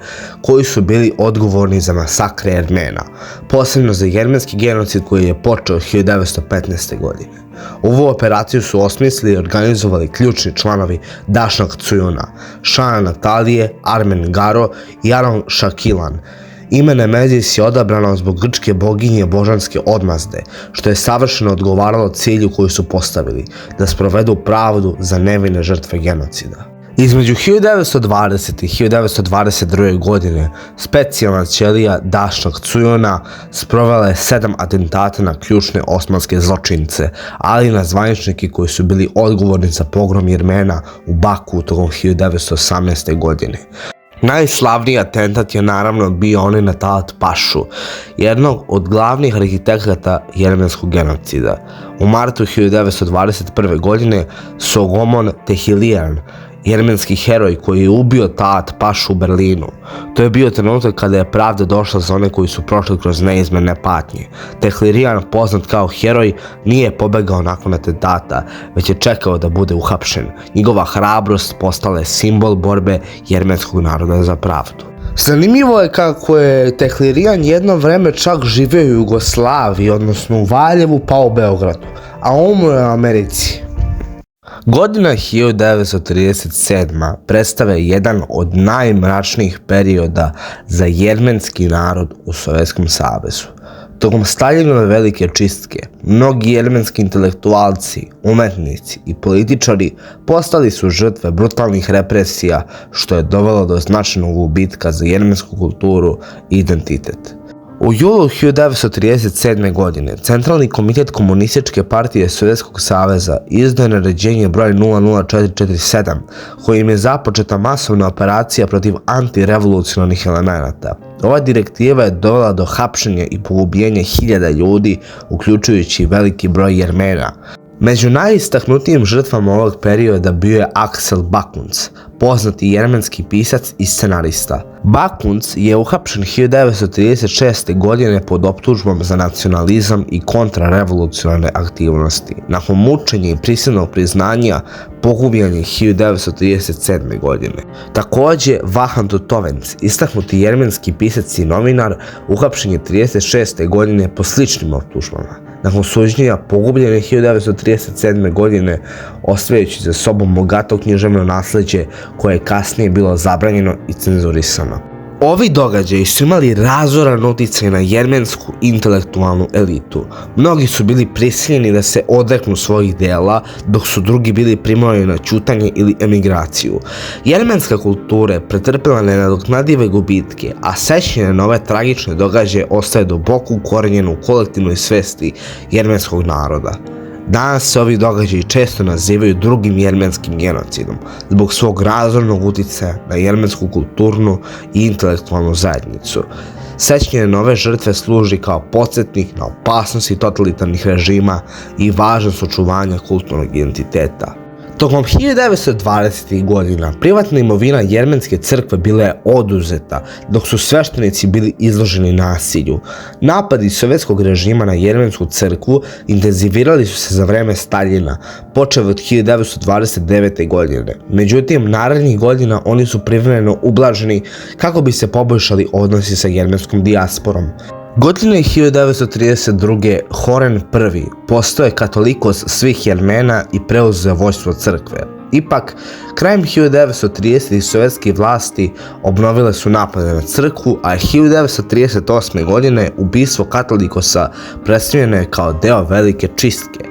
koji su bili odgovorni za masakre Jermena, posebno za jermenski genocid koji je počeo 1915. godine. Ovu operaciju su osmislili i organizovali ključni članovi Dašnak Cujuna, Šana Natalije, Armen Garo i Aron Šakilan. Ime Nemezis je odabrano zbog grčke boginje božanske odmazde, što je savršeno odgovaralo cilju koju su postavili, da sprovedu pravdu za nevine žrtve genocida. Između 1920. i 1922. godine specijalna ćelija Dašnak Cujuna sprovela je 7 atentata na ključne osmanske zločince, ali i na zvaničnike koji su bili odgovorni za pogrom Jermena u Baku tokom 1918. godine. Najslavniji atentat je naravno bio onaj na Talat Pašu, jednog od glavnih arhitekata jermenskog genocida. U martu 1921. godine Sogomon Tehilijan, jermenski heroj koji je ubio Talat Pašu u Berlinu. To je bio trenutak kada je pravda došla za one koji su prošli kroz neizmjerne patnje. Tehlirijan, poznat kao heroj, nije pobegao nakon atentata, već je čekao da bude uhapšen. Njegova hrabrost postala je simbol borbe jermenskog naroda za pravdu. Zanimljivo je kako je Tehlirijan jedno vreme čak živio u Jugoslaviji, odnosno u Valjevu pa u Beogradu, a umro je u Americi. Godina 1937. predstavlja jedan od najmračnijih perioda za jermenski narod u Sovjetskom savezu. Tokom Staljinove velike čistke, mnogi jermenski intelektualci, umetnici i političari postali su žrtve brutalnih represija, što je dovelo do značajnog gubitka za jermensku kulturu i identitet. U julu 1937. godine Centralni komitet Komunističke partije Sovjetskog saveza izdao je naređenje broj 00447 kojim je započeta masovna operacija protiv antirevolucionarnih elemenata. Ova direktiva je dovela do hapšenja i pogubljenja hiljada ljudi, uključujući veliki broj Jermena. Među najistaknutijim žrtvama ovog perioda bio je Aksel Bakunc, poznati jermenski pisac i scenarista. Bakuns je uhapšen 1936. godine pod optužbom za nacionalizam i kontrarevolucionarne aktivnosti. Nakon mučenja i prisilnog priznanja pogubljen je 1937. godine. Također, Vahan Tutovenc, istaknuti jermenski pisac i novinar, uhapšen je 1936. godine po sličnim optužbama. Nakon suđenja pogubljen je 1937. godine, ostavljajući za sobom bogato književno nasleđe koje je kasnije bilo zabranjeno i cenzurisano. Ovi događaji su imali razoran utjecaj na jermensku intelektualnu elitu. Mnogi su bili prisiljeni da se odreknu svojih dela, dok su drugi bili primorani na ćutanje ili emigraciju. Jermenska kultura je pretrpela nenadoknadive gubitke, a sećanje na ove tragične događaje ostaje duboko ukorenjeno u kolektivnoj svesti jermenskog naroda. Danas se ovi događaji često nazivaju drugim jermenskim genocidom, zbog svog razornog utjecaja na jermensku kulturnu i intelektualnu zajednicu. Sećanje na ove žrtve služi kao podsjetnik na opasnosti totalitarnih režima i važnost očuvanja kulturnog identiteta. Tokom 1920. godina privatna imovina jermenske crkve bila je oduzeta, dok su sveštenici bili izloženi nasilju. Napadi sovjetskog režima na jermensku crkvu intenzivirali su se za vreme Staljina, počev od 1929. godine. Međutim, narednih godina oni su privremeno ublaženi kako bi se poboljšali odnosi sa jermenskom dijasporom. Godine 1932. Horen I postao je katolikos svih Jermena i preuzeo vođstvo crkve. Ipak, krajem 1930. sovjetske vlasti obnovile su napade na crkvu, a 1938. godine ubistvo katolikosa predstavljeno je kao deo velike čistke.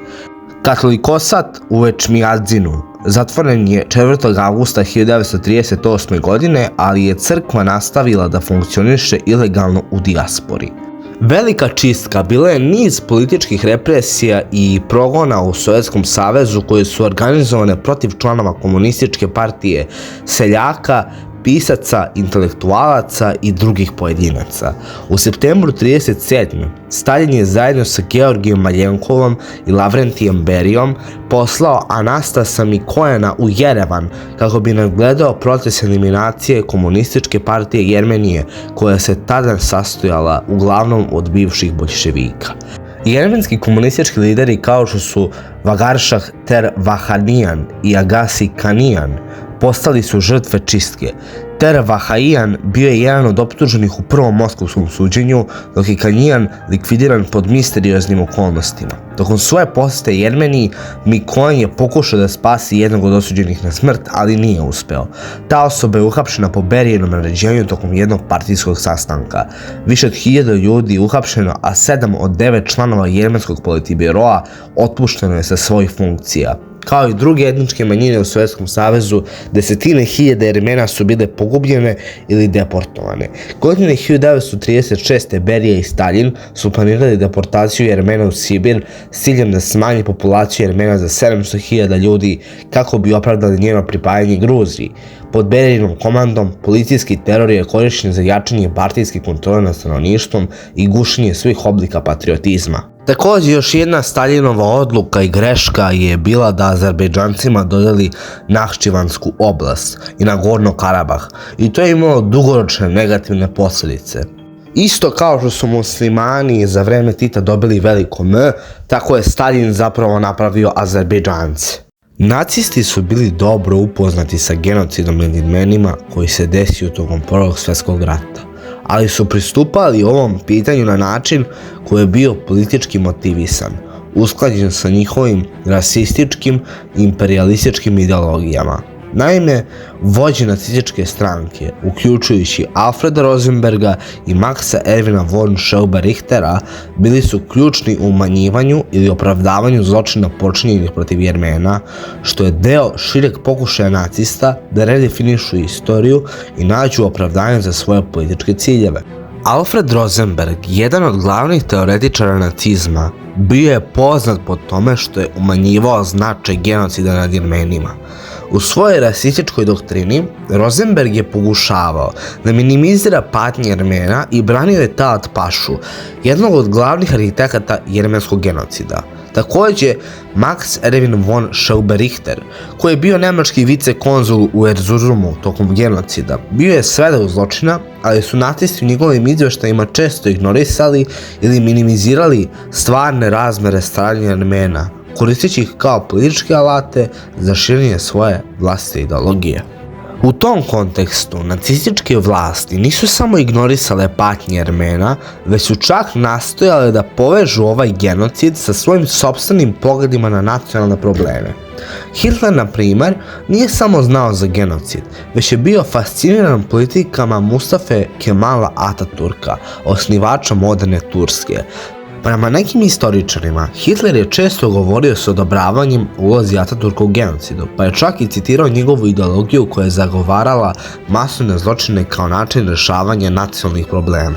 Katolikosat u Ečmiadzinu zatvoren je 4. augusta 1938. godine, ali je crkva nastavila da funkcioniše ilegalno u dijaspori. Velika čistka bila je niz političkih represija i progona u Sovjetskom savezu koje su organizovane protiv članova komunističke partije, seljaka, pisaca, intelektualaca i drugih pojedinaca. U septembru 1937. Staljin je zajedno sa Georgijom Maljenkovom i Lavrentijem Berijom poslao Anastasa Mikojana u Jerevan kako bi nadgledao proces eliminacije komunističke partije Jermenije koja se tada sastojala uglavnom od bivših boljševika. Jermenski komunistički lideri kao što su Vagaršah Ter Vahanijan i Agasi Kanijan postali su žrtve čistke. Ter Vahanijan bio je jedan od optuženih u prvom moskovskom suđenju, dok je Kanijan likvidiran pod misterioznim okolnostima. Tokom svoje posete Jermeniji, Mikojan je pokušao da spasi jednog od osuđenih na smrt, ali nije uspeo. Ta osoba je uhapšena po Berijenom naređenju tokom jednog partijskog sastanka. Više od 1000 ljudi je uhapšeno, a 7 od 9 članova jermenskog politbiroa otpušteno je sa svojih funkcija. Kao i druge etničke manjine u Sovjetskom savezu, desetine hiljada Jermena su bile pogubljene ili deportovane. Godine 1936. Berija i Staljin su planirali deportaciju Jermena u Sibir s ciljem da smanje populaciju Jermena za 700.000 ljudi kako bi opravdali njeno pripajanje Gruziji. Pod Berijinom komandom, policijski teror je korišten za jačanje partijske kontrole nad stanovništvom i gušenje svih oblika patriotizma. Također, još jedna Staljinova odluka i greška je bila da Azerbejdžancima dodeli Nahčivansku oblast i Nagorno Karabah, i to je imalo dugoročne negativne posljedice. Isto kao što su muslimani za vreme Tita dobili veliko M, tako je Staljin zapravo napravio Azerbejdžance. Nacisti su bili dobro upoznati sa genocidom nad Jermenima koji se desio tokom Prvog svjetskog rata, ali su pristupali ovom pitanju na način koji je bio politički motivisan, usklađen sa njihovim rasističkim i imperialističkim ideologijama. Naime, vođe nacističke stranke, uključujući Alfreda Rosenberga i Maxa Erwina von Schauber-Richtera, bili su ključni u umanjivanju ili opravdavanju zločina počinjenih protiv Jermena, što je deo šireg pokušaja nacista da redefinišu istoriju i nađu opravdanje za svoje političke ciljeve. Alfred Rosenberg, jedan od glavnih teoretičara nacizma, bio je poznat po tome što je umanjivao značaj genocida nad Jermenima. U svojoj rasističkoj doktrini, Rosenberg je pokušavao da minimizira patnje Jermena i branio je Talat Pašu, jednog od glavnih arhitekata jermenskog genocida. Također, Max Erwin von Schauberichter, koji je bio nemački vicekonzul u Erzurumu tokom genocida, bio je svedok zločina, ali su nacisti u njegovim izvještajima često ignorisali ili minimizirali stvarne razmere stradanja Armena, koristeći ih kao političke alate za širenje svoje vlastite ideologije. U tom kontekstu, nacističke vlasti nisu samo ignorisale patnje Armena, već su čak nastojale da povežu ovaj genocid sa svojim sopstvenim pogledima na nacionalne probleme. Hitler, na primjer, nije samo znao za genocid, već je bio fasciniran politikama Mustafe Kemala Ataturka, osnivača moderne Turske. Prema nekim istoričarima, Hitler je često govorio s odobravanjem ulozi Ataturka u genocidu, pa je čak i citirao njegovu ideologiju koja je zagovarala masovne zločine kao način rješavanja nacionalnih problema.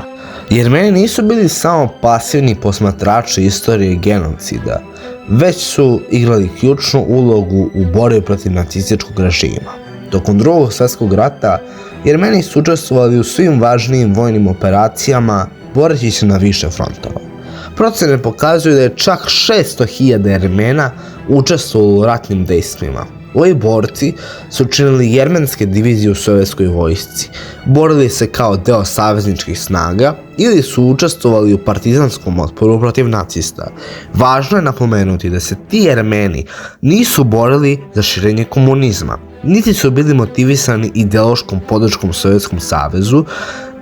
Jermeni nisu bili samo pasivni posmatrači istorije genocida, već su igrali ključnu ulogu u borbi protiv nacističkog režima. Tokom Drugog svjetskog rata, Jermeni su učestvovali u svim važnijim vojnim operacijama, boreći se na više frontova. Procene pokazuju da je čak 600.000 Jermena učestvovalo u ratnim dejstvima. Ovi borci su činili jermenske divizije u sovjetskoj vojsci, borili se kao deo savezničkih snaga ili su učestvovali u partizanskom otporu protiv nacista. Važno je napomenuti da se ti Jermeni nisu borili za širenje komunizma, niti su bili motivisani ideološkom podrškom Sovjetskom savezu,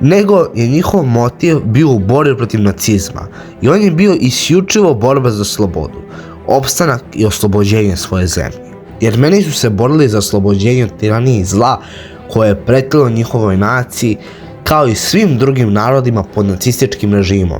nego je njihov motiv bio u borbi protiv nacizma i on je bio isključivo borba za slobodu, opstanak i oslobođenje svoje zemlje. Jermeni su se borili za oslobođenje od tiranije i zla koje je pretilo njihovoj naciji, kao i svim drugim narodima pod nacističkim režimom.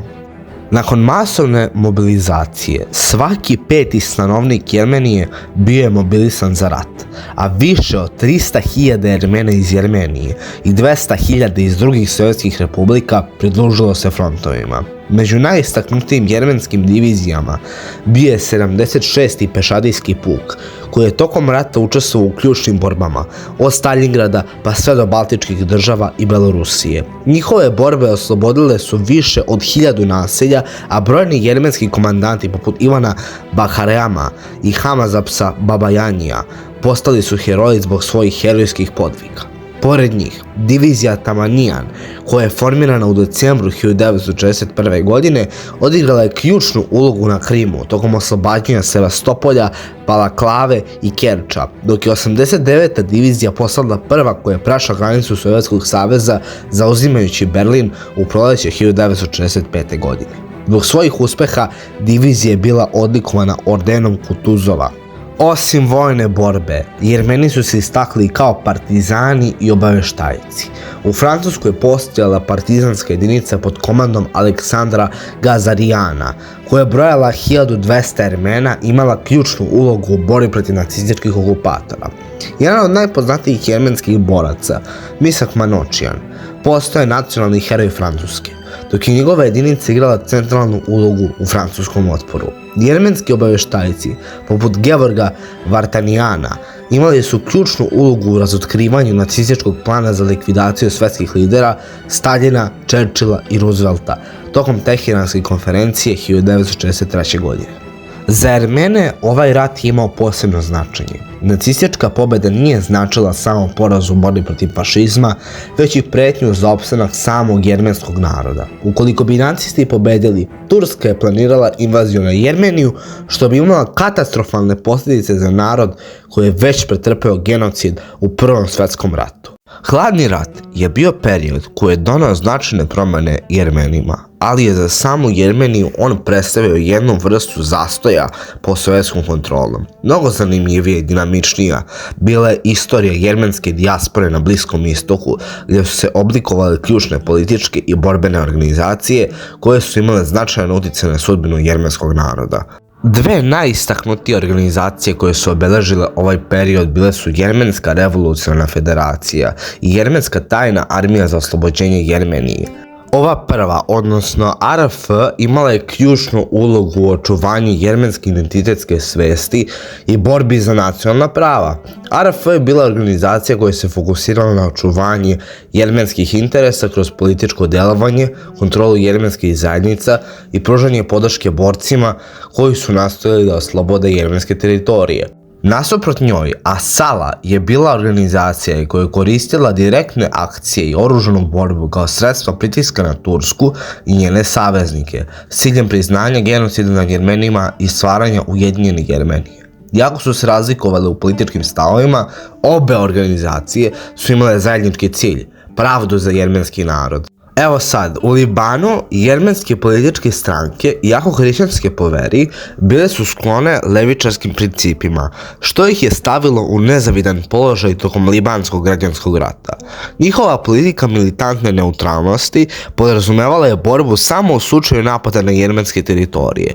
Nakon masovne mobilizacije, svaki peti stanovnik Jermenije bio je mobilisan za rat, a više od 300.000 Jermena iz Jermenije i 200.000 iz drugih sovjetskih republika pridružilo se frontovima. Među najistaknutijim jermenskim divizijama bio je 76. pešadijski puk, koji je tokom rata učestvovao u ključnim borbama, od Staljingrada pa sve do Baltičkih država i Belorusije. Njihove borbe oslobodile su više od 1000 naselja, a brojni jermenski komandanti poput Ivana Baharjama i Hamazapsa Babajanija postali su heroji zbog svojih herojskih podviga. Pored njih, divizija Tamanijan, koja je formirana u decembru 1941. godine, odigrala je ključnu ulogu na Krimu tokom oslobađanja Sevastopolja, Balaklave i Kerča, dok je 89. divizija postala prva koja je prešla granicu Sovjetskog saveza zauzimajući Berlin u proleće 1945. godine. Zbog svojih uspeha, divizija je bila odlikovana ordenom Kutuzova. Osim vojne borbe, Jermeni su se istakli kao partizani i obavještajci. U Francuskoj je postojala partizanska jedinica pod komandom Aleksandra Gazarijana, koja je brojala 1200 Jermena i imala ključnu ulogu u borbi protiv nacističkih okupatora. Jedan od najpoznatijih jermenskih boraca, Misak Manouchian, postaje nacionalni heroj Francuske, dok je njegova jedinica igrala centralnu ulogu u francuskom otporu. Jermenski obavještajci, poput Gevorga Vartanijana, imali su ključnu ulogu u razotkrivanju nacističkog plana za likvidaciju svjetskih lidera Staljina, Churchilla i Roosevelta tokom Teheranske konferencije 1943. godine. Za Jermene ovaj rat je imao posebno značenje. Nacistička pobjeda nije značila samo poraz u borbi protiv fašizma, već i pretnju za opstanak samog jermenskog naroda. Ukoliko bi nacisti pobedili, Turska je planirala invaziju na Jermeniju, što bi imala katastrofalne posljedice za narod koji je već pretrpeo genocid u Prvom svjetskom ratu. Hladni rat je bio period koji je donao značajne promjene Jermenima, ali je za samu Jermeniju on predstavio jednu vrstu zastoja pod sovjetskom kontrolom. Mnogo zanimljivije i dinamičnija bila je istorija jermenske dijaspore na Bliskom istoku, gdje su se oblikovale ključne političke i borbene organizacije koje su imale značajan utjecaj na sudbinu jermenskog naroda. Dve najistaknutije organizacije koje su obeležile ovaj period bile su Jermenska revolucionarna federacija i Jermenska tajna armija za oslobođenje Jermenije. Ova prva, odnosno ARF, imala je ključnu ulogu u očuvanju jermenske identitetske svesti i borbi za nacionalna prava. ARF je bila organizacija koja se fokusirala na očuvanje jermenskih interesa kroz političko djelovanje, kontrolu jermenskih zajednica i pružanje podrške borcima koji su nastojali da oslobode jermenske teritorije. Nasuprot njoj, Asala je bila organizacija koja je koristila direktne akcije i oružanu borbu kao sredstva pritiska na Tursku i njene saveznike s ciljem priznanja genocida nad Jermenima i stvaranja Ujedinjene Jermenije. Iako su se razlikovali u političkim stavovima, obe organizacije su imale zajednički cilj, pravdu za jermenski narod. Evo sad, u Libanu jermenske političke stranke, iako hrišćanske po veri, bile su sklone levičarskim principima, što ih je stavilo u nezavidan položaj tokom libanskog građanskog rata. Njihova politika militantne neutralnosti podrazumevala je borbu samo u slučaju napada na jermenske teritorije,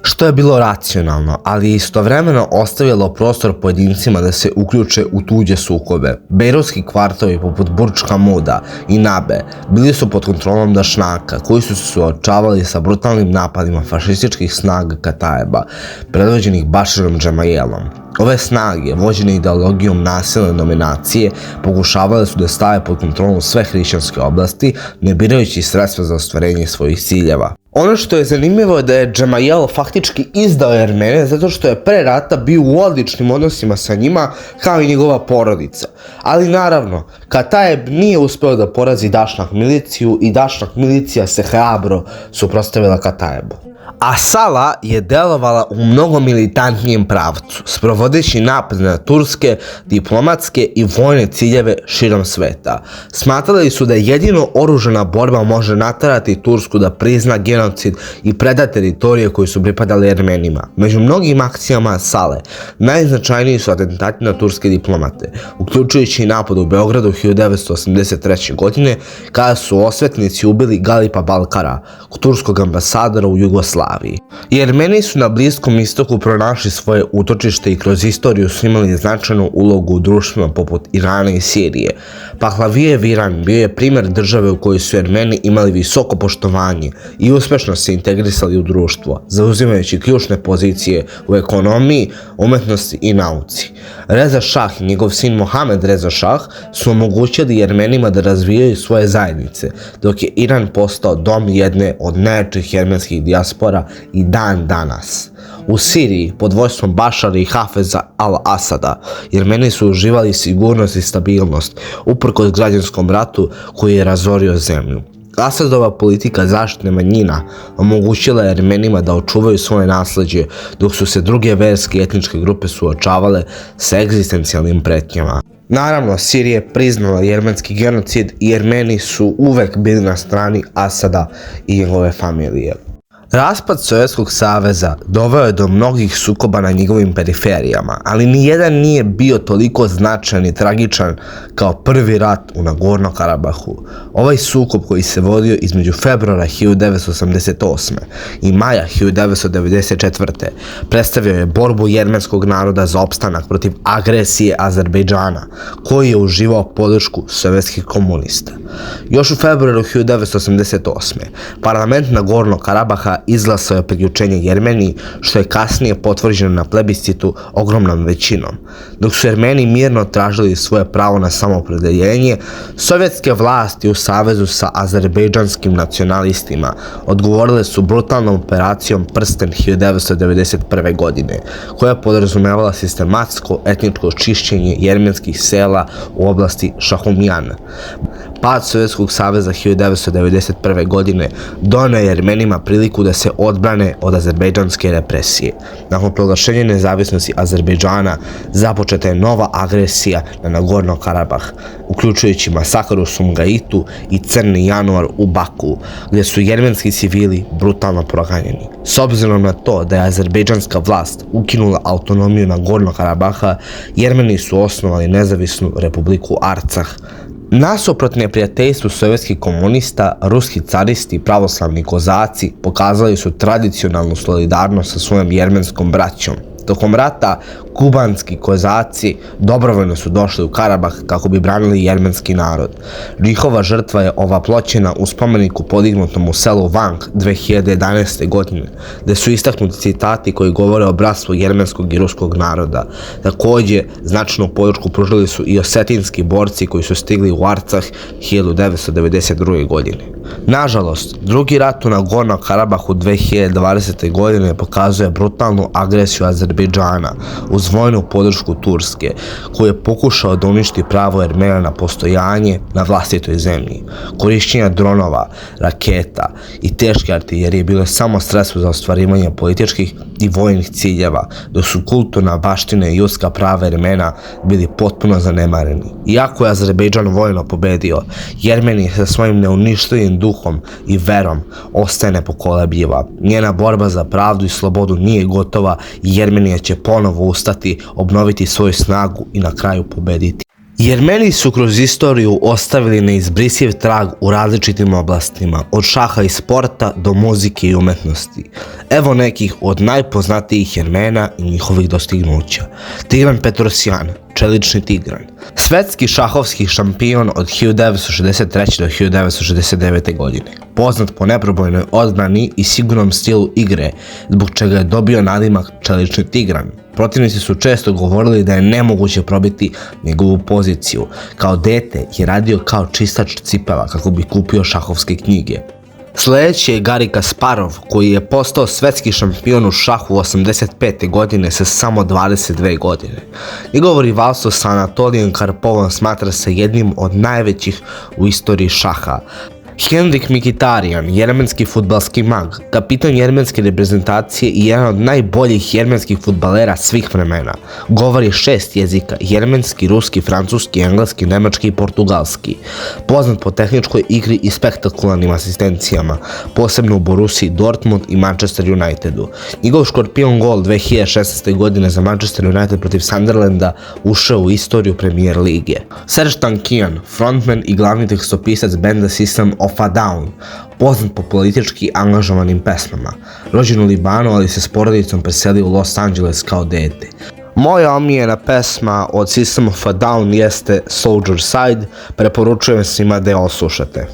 što je bilo racionalno, ali istovremeno ostavilo prostor pojedincima da se uključe u tuđe sukobe. Bejrutski kvartovi poput Burj Hamuda i Nabe bili su pod kontrolom Dašnaka, koji su se suočavali sa brutalnim napadima fašističkih snaga Kataeba, predvođenih Baširom Džemajelom. Ove snage, vođene ideologijom nasilne dominacije, pokušavale su da stave pod kontrolom sve hrišćanske oblasti, ne birajući sredstva za ostvarenje svojih ciljeva. Ono što je zanimljivo je da je Džemajel faktički izdao Jermene zato što je pre rata bio u odličnim odnosima sa njima kao i njegova porodica. Ali naravno, Kataeb nije uspeo da porazi Dašnak miliciju i Dašnak milicija se hrabro suprotstavila Kataebu. Asala je delovala u mnogo militantnijem pravcu, sprovodeći napad na turske, diplomatske i vojne ciljeve širom sveta. Smatrali su da jedino oružana borba može naterati Tursku da prizna genocid i preda teritorije koje su pripadale Jermenima. Među mnogim akcijama Asale najznačajniji su atentati na turske diplomate, uključujući napad u Beogradu 1983. godine kada su osvetnici ubili Galipa Balkara, turskog ambasadora u Jugoslaviji. Jermeni su na Bliskom istoku pronašli svoje utočište i kroz istoriju su imali značajnu ulogu u društvima poput Irana i Sirije. Pahlavijev Iran bio je primjer države u kojoj su Jermeni imali visoko poštovanje i uspešno se integrisali u društvo, zauzimajući ključne pozicije u ekonomiji, umetnosti i nauci. Reza Šah i njegov sin Mohamed Reza Šah su omogućili Jermenima da razvijaju svoje zajednice, dok je Iran postao dom jedne od najjačih jermenskih dijaspora i dan danas. U Siriji, pod vojstvom Bašara i Hafeza al-Asada, Jermeni su uživali sigurnost i stabilnost, uprkos građanskom ratu koji je razorio zemlju. Asadova politika zaštite manjina omogućila Jermenima da očuvaju svoje nasleđe, dok su se druge verske i etničke grupe suočavale sa egzistencijalnim pretnjama. Naravno, Sirija je priznala jermenski genocid i Jermeni su uvek bili na strani Asada i njegove familije. Raspad Sovjetskog saveza doveo je do mnogih sukoba na njegovim periferijama, ali nijedan nije bio toliko značajan i tragičan kao prvi rat u Nagorno Karabahu. Ovaj sukob koji se vodio između februara 1988. i maja 1994. predstavio je borbu jermenskog naroda za opstanak protiv agresije Azerbejdžana, koji je uživao podršku sovjetskih komunista. Još u februaru 1988. parlament Nagorno Karabaha izglasao je priključenje Jermeniji, što je kasnije potvrđeno na plebiscitu ogromnom većinom. Dok su Jermeni mirno tražili svoje pravo na samoopredeljenje, sovjetske vlasti u savezu sa azerbejdžanskim nacionalistima odgovorile su brutalnom operacijom Prsten 1991. godine, koja je podrazumevala sistematsko etničko čišćenje jermenskih sela u oblasti Šahumjan. Pad Sovjetskog saveza 1991. godine doneo je Jermenima priliku da se odbrane od azerbejdžanske represije. Nakon proglašenja nezavisnosti Azerbejdžana započeta je nova agresija na Nagorno Karabah, uključujući masakr u Sumgaitu i Crni januar u Baku, gdje su jermenski civili brutalno proganjeni. S obzirom na to da je azerbejdžanska vlast ukinula autonomiju Nagorno Karabaha, Jermeni su osnovali nezavisnu republiku Arcah. Nasuprot neprijateljstvu sovjetskih komunista, ruski caristi i pravoslavni kozaci pokazali su tradicionalnu solidarnost sa svojom jermenskom braćom. Tokom rata, kubanski kozaci dobrovoljno su došli u Karabah kako bi branili jermenski narod. Njihova žrtva je ovaploćena u spomeniku podignutom u selu Vang 2011. godine, gde su istaknuti citati koji govore o bratstvu jermenskog i ruskog naroda. Također, značajnu podršku pružili su i osetinski borci koji su stigli u Arcah 1992. godine. Nažalost, drugi rat u Nagorno Karabahu 2020. godine pokazuje brutalnu agresiju Azerbejdžana uz vojnu podršku Turske, koji je pokušao da uništi pravo Jermena na postojanje na vlastitoj zemlji. Korišćenje dronova, raketa i teške artiljerije bilo je samo sredstvo za ostvarivanje političkih i vojnih ciljeva, dok su kulturna baština i ljudska prava Jermena bili potpuno zanemareni. Iako je Azerbejdžan vojno pobedio, Jermenija sa svojim neuništivim duhom i verom ostaje nepokolebljiva. Njena borba za pravdu i slobodu nije gotova i Jermenija će ponovo ustati, obnoviti svoju snagu i na kraju pobediti. Jermeni su kroz istoriju ostavili neizbrisiv trag u različitim oblastima, od šaha i sporta do muzike i umetnosti. Evo nekih od najpoznatijih Jermena i njihovih dostignuća. Tigran Petrosjan, čelični tigran. Svetski šahovski šampion od 1963. do 1969. godine. Poznat po neprobojnoj odbrani i sigurnom stilu igre, zbog čega je dobio nadimak čelični tigran. Protivnici su često govorili da je nemoguće probiti njegovu poziciju. Kao dete je radio kao čistač cipela kako bi kupio šahovske knjige. Sljedeći je Garry Kasparov, koji je postao svetski šampion u šahu 85. godine sa samo 22 godine. Njegovo rivalstvo sa Anatolijem Karpovom smatra se jednim od najvećih u istoriji šaha. Henrik Mkhitaryan, jermenski fudbalski mag, kapitan jermenske reprezentacije i jedan od najboljih jermenskih fudbalera svih vremena. Govori 6 jezika: jermenski, ruski, francuski, engleski, nemački i portugalski. Poznat po tehničkoj igri i spektakularnim asistencijama, posebno u Borussiji Dortmund i Manchester Unitedu. Njegov škorpion gol 2016. godine za Manchester United protiv Sunderlanda ušao u istoriju Premier lige. Serj Tankian, frontman i glavni tekstopisac benda System of a Down, poznat po politički angažovanim pesmama. Rođen u Libanu, ali se s porodicom preselio u Los Angeles kao dete. Moja omiljena pesma od System of a Down jeste Soldier Side, preporučujem svima da je oslušate.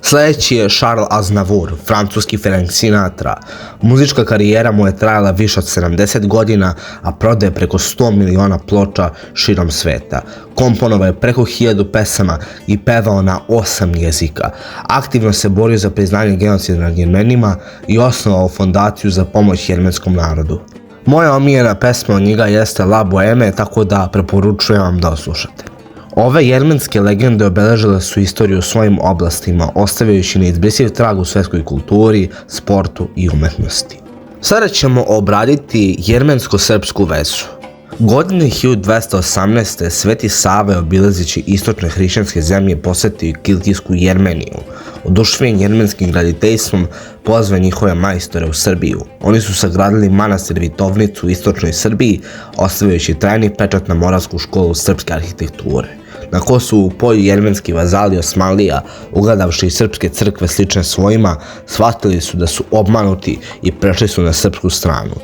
Sljedeći je Charles Aznavour, francuski Frank Sinatra. Muzička karijera mu je trajala više od 70 godina, a prodaje preko 100 miliona ploča širom sveta. Komponovao je preko 1000 pesama i pevao na 8 jezika. Aktivno se borio za priznanje genocida nad Jermenima i osnovao fondaciju za pomoć jermenskom narodu. Moja omiljena pesma od njega jeste La Boheme, tako da preporučujem vam da oslušate. Ove jermenske legende obeležile su istoriju u svojim oblastima, ostavljajući neizbrisiv trag u svetskoj kulturi, sportu i umetnosti. Sada ćemo obraditi jermensko-srpsku vezu. Godine 1218. Sveti Sava, obilazeći istočne hrišćanske zemlje, posjetio Kilkijsku Jermeniju. Oduševljen jermenskim graditeljstvom, pozvao njihove majstore u Srbiju. Oni su sagradili manastir Vitovnicu u istočnoj Srbiji, ostavljajući trajni pečat na Moravsku školu srpske arhitekture. Na Kosovu, u polju, jermenski vazali Osmanlija, ugledavši srpske crkve slične svojima, shvatili su da su obmanuti i prešli su na srpsku stranu.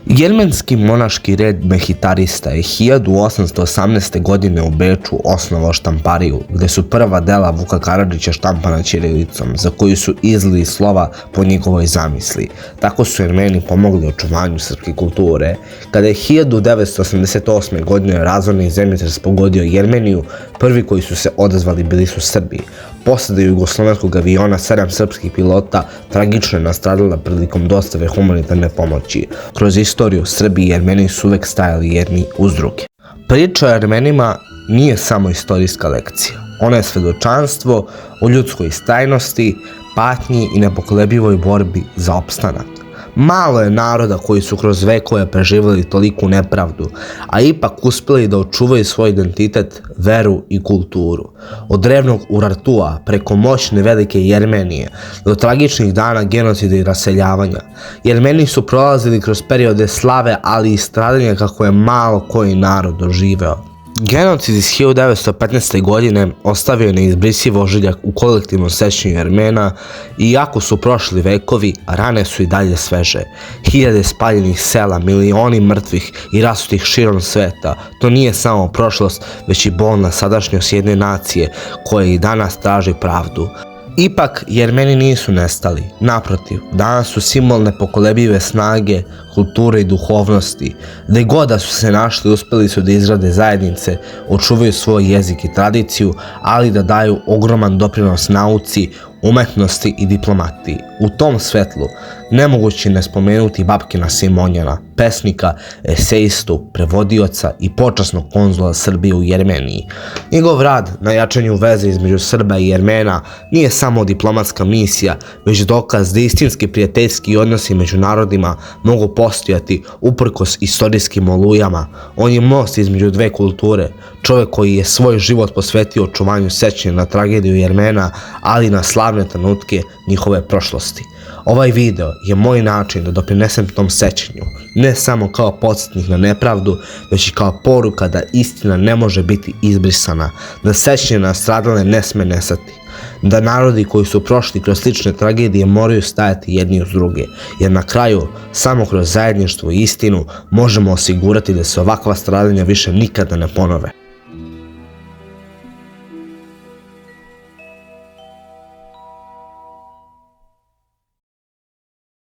Jermenski monaški red mehitarista je 1818. godine u Beču osnovao štampariju, gde su prva dela Vuka Karadžića štampana ćirilicom, za koju su izlili slova po njegovoj zamisli. Tako su Jermeni pomogli očuvanju srpske kulture. Kada je 1988. godine razorni zemljotres pogodio Jermeniju, prvi koji su se odazvali bili su Srbi. Posada jugoslovenskog aviona 7 srpskih pilota tragično je nastradala prilikom dostave humanitarne pomoći. Kroz istoriju Srbi i Jermeni su uvek stajali jedni uz druge. Priča o Jermenima nije samo istorijska lekcija. Ona je svedočanstvo o ljudskoj istrajnosti, patnji i nepokolebljivoj borbi za opstanak. Malo je naroda koji su kroz vekove preživjeli toliku nepravdu, a ipak uspjeli da očuvaju svoj identitet, veru i kulturu. Od drevnog Urartua preko moćne velike Jermenije do tragičnih dana genocida i raseljavanja. Jermeni su prolazili kroz periode slave, ali i stradanja kako je malo koji narod doživeo. Genocid iz 1915. godine ostavio je neizbrisiv ožiljak u kolektivnom sećanju Jermena i iako su prošli vekovi, rane su i dalje sveže. Hiljade spaljenih sela, milioni mrtvih i rasutih širom sveta, to nije samo prošlost, već i bolna sadašnjost jedne nacije koja i danas traži pravdu. Ipak, Jermeni nisu nestali. Naprotiv, danas su simbol nepokolebljive snage, kulture i duhovnosti. Gde god da su se našli, uspeli su da izgrade zajednice, očuvaju svoj jezik i tradiciju, ali da daju ogroman doprinos nauci, umetnosti i diplomatiji. U tom svetlu nemoguće ne spomenuti Babkina Simonjana, pesnika, esejistu, prevodioca i počasnog konzula Srbije u Jermeniji. Njegov rad na jačanju veze između Srba i Jermena nije samo diplomatska misija, već dokaz da istinski prijateljski odnosi među narodima mogu postojati uprkos istorijskim olujama. On je most između dve kulture, čovjek koji je svoj život posvetio očuvanju sećanja na tragediju Jermena, ali i na slavne trenutke njihove prošlosti. Ovaj video je moj način da doprinesem tom sećanju, ne samo kao podsjetnik na nepravdu, već i kao poruka da istina ne može biti izbrisana, da sećanje na stradale ne sme nestati, da narodi koji su prošli kroz slične tragedije moraju stajati jedni uz druge, jer na kraju samo kroz zajedništvo i istinu možemo osigurati da se ovakva stradanja više nikada ne ponove.